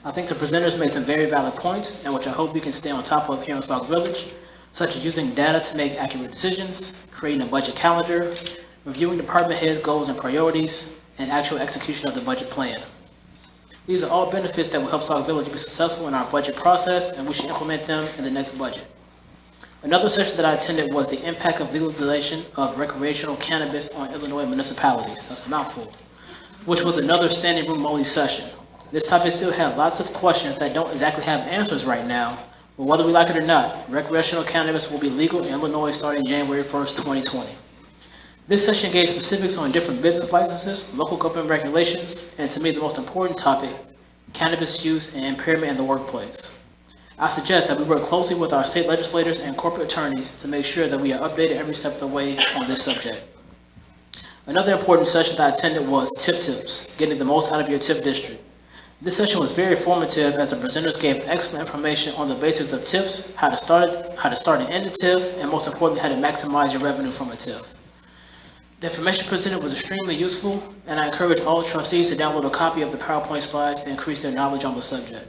I think the presenters made some very valid points, and which I hope we can stay on top of here in Sauk Village, such as using data to make accurate decisions, creating a budget calendar, reviewing department heads' goals and priorities, and actual execution of the budget plan. These are all benefits that will help Sauk Village be successful in our budget process, and we should implement them in the next budget. Another session that I attended was the impact of legalization of recreational cannabis on Illinois municipalities. That's a mouthful. Which was another standing room only session. This topic still had lots of questions that don't exactly have answers right now, but whether we like it or not, recreational cannabis will be legal in Illinois starting January 1st, 2020. This session gave specifics on different business licenses, local government regulations, and to me the most important topic, cannabis use and impairment in the workplace. I suggest that we work closely with our state legislators and corporate attorneys to make sure that we are updated every step of the way on this subject. Another important session that I attended was TIF tips, getting the most out of your TIF district. This session was very informative as the presenters gave excellent information on the basics of TIFs, how to start and end a TIF, and most importantly, how to maximize your revenue from a TIF. The information presented was extremely useful, and I encourage all trustees to download a copy of the PowerPoint slides to increase their knowledge on the subject.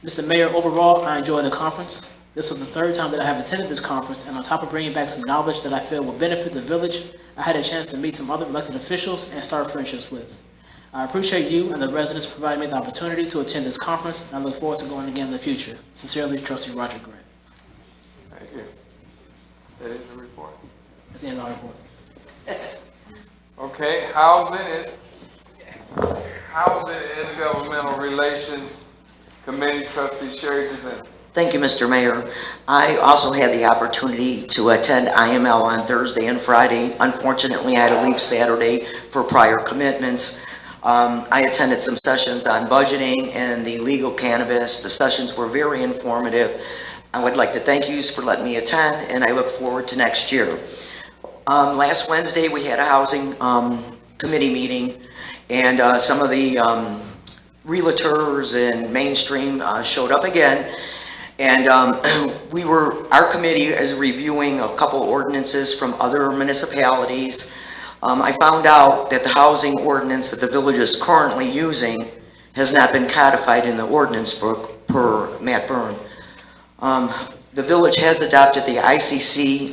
Mr. Mayor, overall, I enjoyed the conference. This was the third time that I have attended this conference, and on top of bringing back some knowledge that I feel will benefit the village, I had a chance to meet some other elected officials and start friendships with. I appreciate you and the residents providing me the opportunity to attend this conference, and I look forward to going again in the future. Sincerely, Trustee Roger Grant. Thank you. That is the report. That's the end of our report. Okay, Housing and Intergovernmental Relations Committee, Trustee Sherry Devine. Thank you, Mr. Mayor. I also had the opportunity to attend IML on Thursday and Friday. Unfortunately, I had to leave Saturday for prior commitments. I attended some sessions on budgeting and the legal cannabis. The sessions were very informative. I would like to thank you for letting me attend, and I look forward to next year. Last Wednesday, we had a housing committee meeting, and some of the realtors and mainstream showed up again. And our committee is reviewing a couple ordinances from other municipalities. I found out that the housing ordinance that the village is currently using has not been codified in the ordinance book per Matt Byrne. The village has adopted the ICC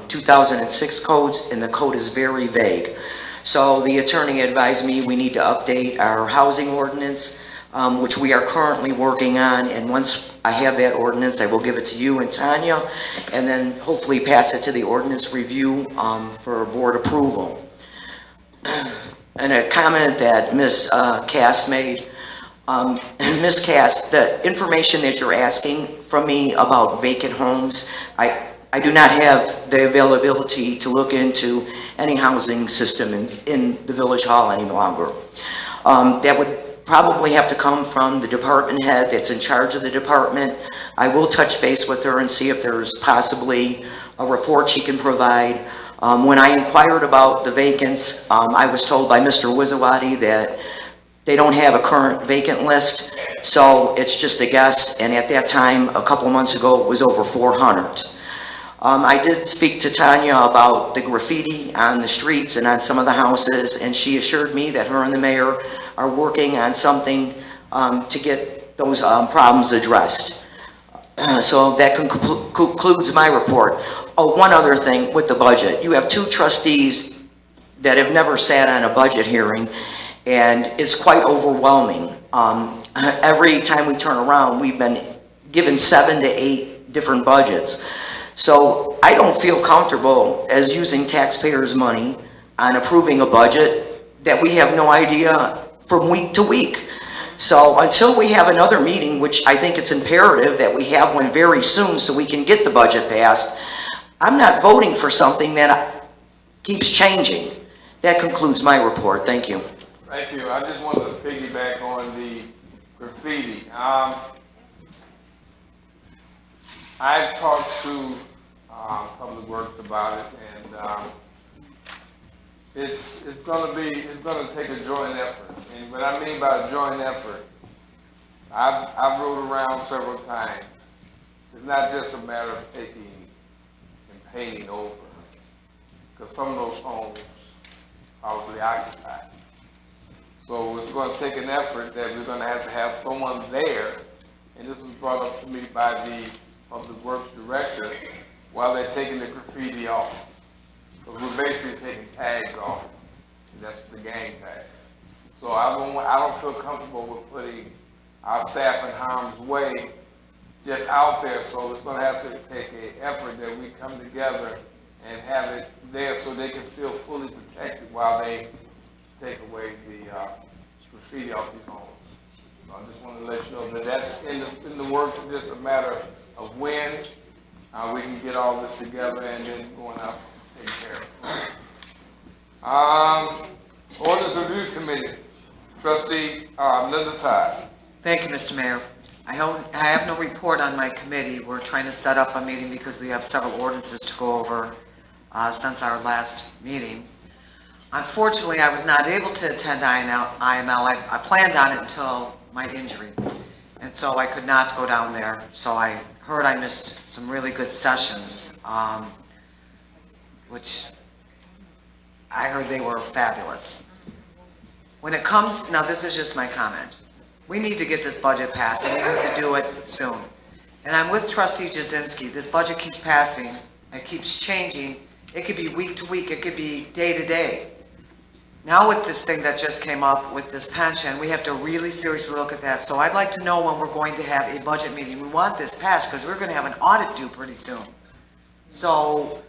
2006 codes, and the code is very vague. So the attorney advised me we need to update our housing ordinance, which we are currently working on, and once I have that ordinance, I will give it to you and Tanya, and then hopefully pass it to the ordinance review for board approval. And a comment that Ms. Cass made, Ms. Cass, the information that you're asking from me about vacant homes, I do not have the availability to look into any housing system in the village hall any longer. That would probably have to come from the department head that's in charge of the department. I will touch base with her and see if there's possibly a report she can provide. When I inquired about the vacants, I was told by Mr. Wizawati that they don't have a current vacant list, so it's just a guess, and at that time, a couple months ago, it was over 400. I did speak to Tanya about the graffiti on the streets and on some of the houses, and she assured me that her and the mayor are working on something to get those problems addressed. So that concludes my report. Oh, one other thing with the budget. You have two trustees that have never sat on a budget hearing, and it's quite overwhelming. Every time we turn around, we've been given 7 to 8 different budgets. So I don't feel comfortable as using taxpayers' money on approving a budget that we have no idea from week to week. So until we have another meeting, which I think it's imperative that we have one very soon so we can get the budget passed, I'm not voting for something that keeps changing. That concludes my report. Thank you. Thank you. I just wanted to piggyback on the graffiti. I've talked to Public Works about it, and it's gonna take a joint effort. And what I mean by a joint effort, I've rode around several times. It's not just a matter of taking and painting over, because some of those homes probably occupied. So it's going to take an effort that we're going to have someone there, and this was brought up to me by the Public Works Director, while they're taking the graffiti off. Because we're basically taking tags off, and that's the gang tag. So I don't feel comfortable with putting our staff in harm's way just out there, so it's going to have to take an effort that we come together and have it there so they can feel fully protected while they take away the graffiti off these homes. So I just want to let you know that that's in the works. It's just a matter of when we can get all this together and then going out and take care of it. Orders Review Committee, Trustee Linda Todd. Thank you, Mr. Mayor. I have no report on my committee. We're trying to set up a meeting because we have several ordinances to go over since our last meeting. Unfortunately, I was not able to attend IML. I planned on it until my injury, and so I could not go down there. So I heard I missed some really good sessions, which I heard they were fabulous. When it comes, now this is just my comment. We need to get this budget passed, and we need to do it soon. And I'm with Trustee Jazinski. This budget keeps passing, it keeps changing. It could be week to week, it could be day to day. Now with this thing that just came up with this pension, we have to really seriously look at that. So I'd like to know when we're going to have a budget meeting. We want this passed because we're going to have an audit due pretty soon. So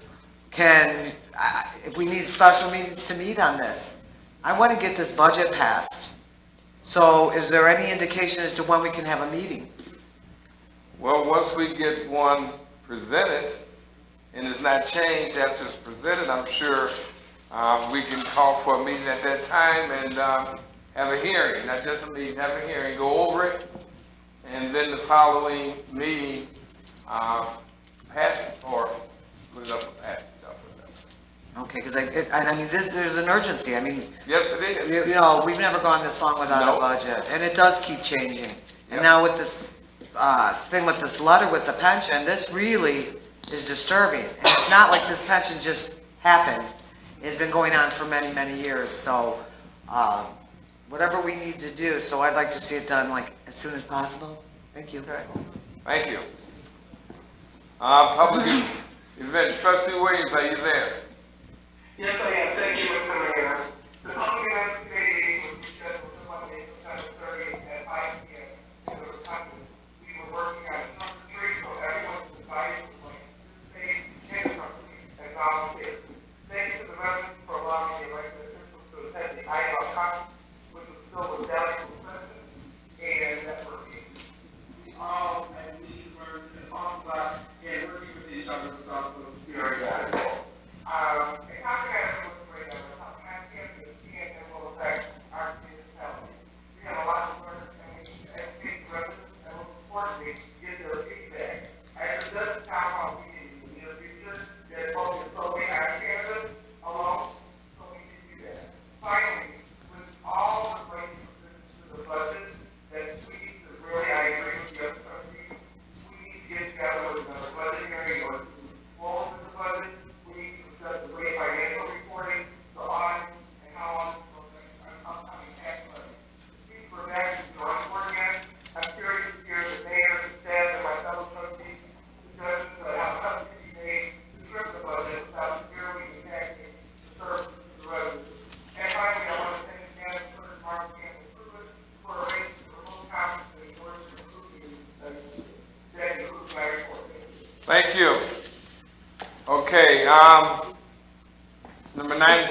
if we need special meetings to meet on this, I want to get this budget passed. So is there any indication as to when we can have a meeting? Well, once we get one presented and it's not changed after it's presented, I'm sure we can call for a meeting at that time and have a hearing, not just a meeting, have a hearing, go over it, and then the following meeting, pass it or put it up for passage. Okay, because I mean, there's an urgency. I mean, yes, it is. You know, we've never gone this long without a budget, and it does keep changing. And now with this thing with this letter with the pension, this really is disturbing. And it's not like this pension just happened. It's been going on for many, many years. So whatever we need to do, so I'd like to see it done like as soon as possible. Thank you. Okay. Thank you. Public events, Trustee Williams, are you there? Yes, I am. Thank you, Mr. Mayor. The public events committee was scheduled for Monday, September 30th at 5 p.m. in the Wisconsin. We were working on some retreat, so everyone was invited to participate in the company and volunteer. Thank you to the residents for allowing the elected officials to attend the IML conference, which was filled with valuable sessions and networking. We all, as leaders, were talking about and working with each other was also very valuable. We have a lot of learners and we educate residents and most importantly, get their feedback. As it does town hall meeting in the near future, they're focused solely on Canada alone, so we can do that. Finally, with all the great improvements to the budget, that we need to really, I agree with the other trustees, we need to get together with another budget hearing or to move forward with the budget. We need to discuss the way financial reporting, the audit, and how on upcoming tax levy. Speak for that to join board again. I'm curious to hear the mayor, the staff, and my fellow trustees discuss how cuts can be made to trim the budget without severely impacting the services to the residents. And finally, I want to thank Madam Clerk Mark and Improvement for arranging the remote conference and the work to improve that includes my report. Thank you. Okay, number 9,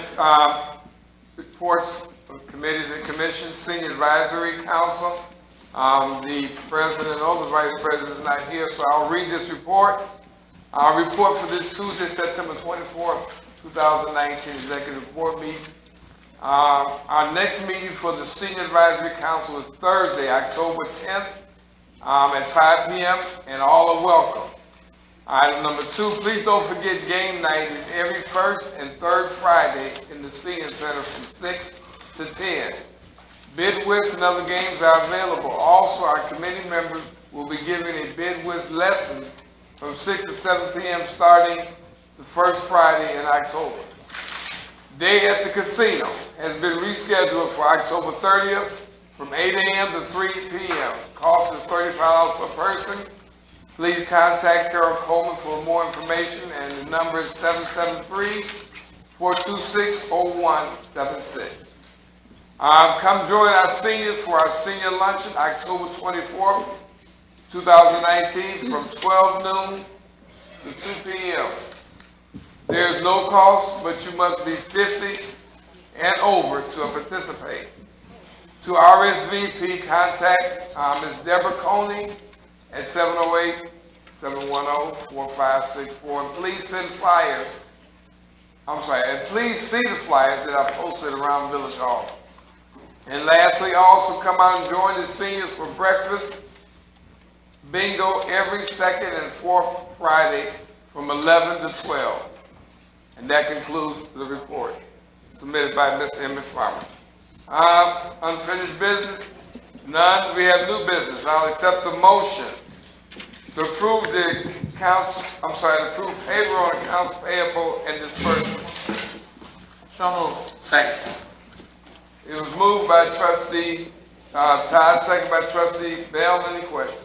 reports of committees and commissions, Senior Advisory Council. The president or the vice president is not here, so I'll read this report. Our report for this Tuesday, September 24th, 2019 Executive Board meeting. Our next meeting for the Senior Advisory Council is Thursday, October 10th at 5 p.m. and all are welcome. Item number 2, please don't forget game night is every first and third Friday in the Senior Center from 6 to 10. Bid whist and other games are available. Also, our committee members will be giving a bid whist lessons from 6 to 7 p.m. starting the first Friday in October. Day at the casino has been rescheduled for October 30th from 8 a.m. to 3 p.m. Cost is $35 per person. Please contact Carol Coleman for more information, and the number is 773-426-0176. Come join our seniors for our senior luncheon, October 24th, 2019, from 12 noon to 2 p.m. There is no cost, but you must be 50 and over to participate. To RSVP, contact Ms. Deborah Coney at 708-710-4564. And please send flyers. And please see the flyers that are posted around Village Hall. And lastly, also come out and join the seniors for breakfast bingo every second and fourth Friday from 11 to 12. And that concludes the report submitted by Mr. Emmett Farmer. Unfinished business? None. We have new business. I'll accept the motion to approve the accounts, approve payroll and accounts payable and disbursement. So moved. Second. It was moved by trustee Todd, second by trustee Bell. Any questions?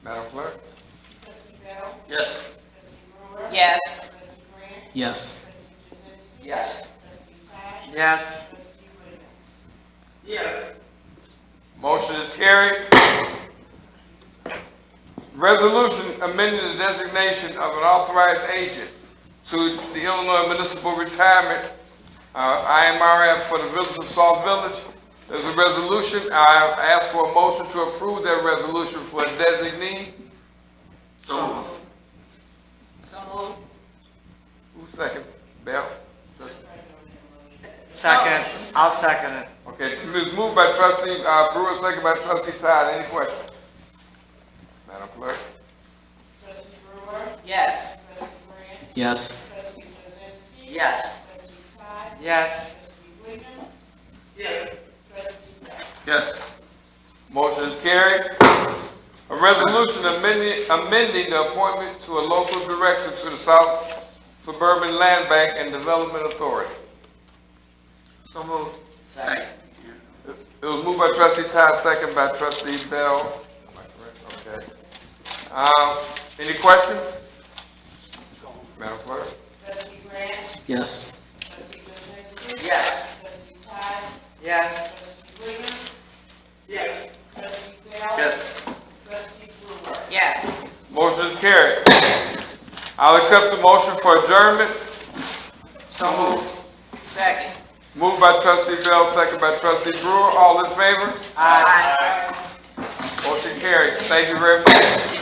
Madam Clerk? Yes. Yes. Yes. Yes. Yes. Motion is carried. Resolution amending the designation of an authorized agent to the Illinois Municipal Retirement IMRF for the Village of Sauk Village. There's a resolution. I ask for a motion to approve that resolution for a designee. So moved. So moved. Who's second? Bell? Second. I'll second it. Okay, it was moved by trustee Brewer, second by trustee Todd. Any questions? Madam Clerk? Yes. Yes. Yes. Yes. Yes. Motion is carried. A resolution amending the appointment to a local director to the South Suburban Land Bank and Development Authority. So moved. Second. It was moved by trustee Todd, second by trustee Bell. Am I correct? Okay. Any questions? Madam Clerk? Yes. Yes. Yes. Yes. Yes. Motion is carried. I'll accept the motion for adjournment. So moved. Second. Moved by trustee Bell, second by trustee Brewer. All in favor? Aye. Motion carried. Thank you very much.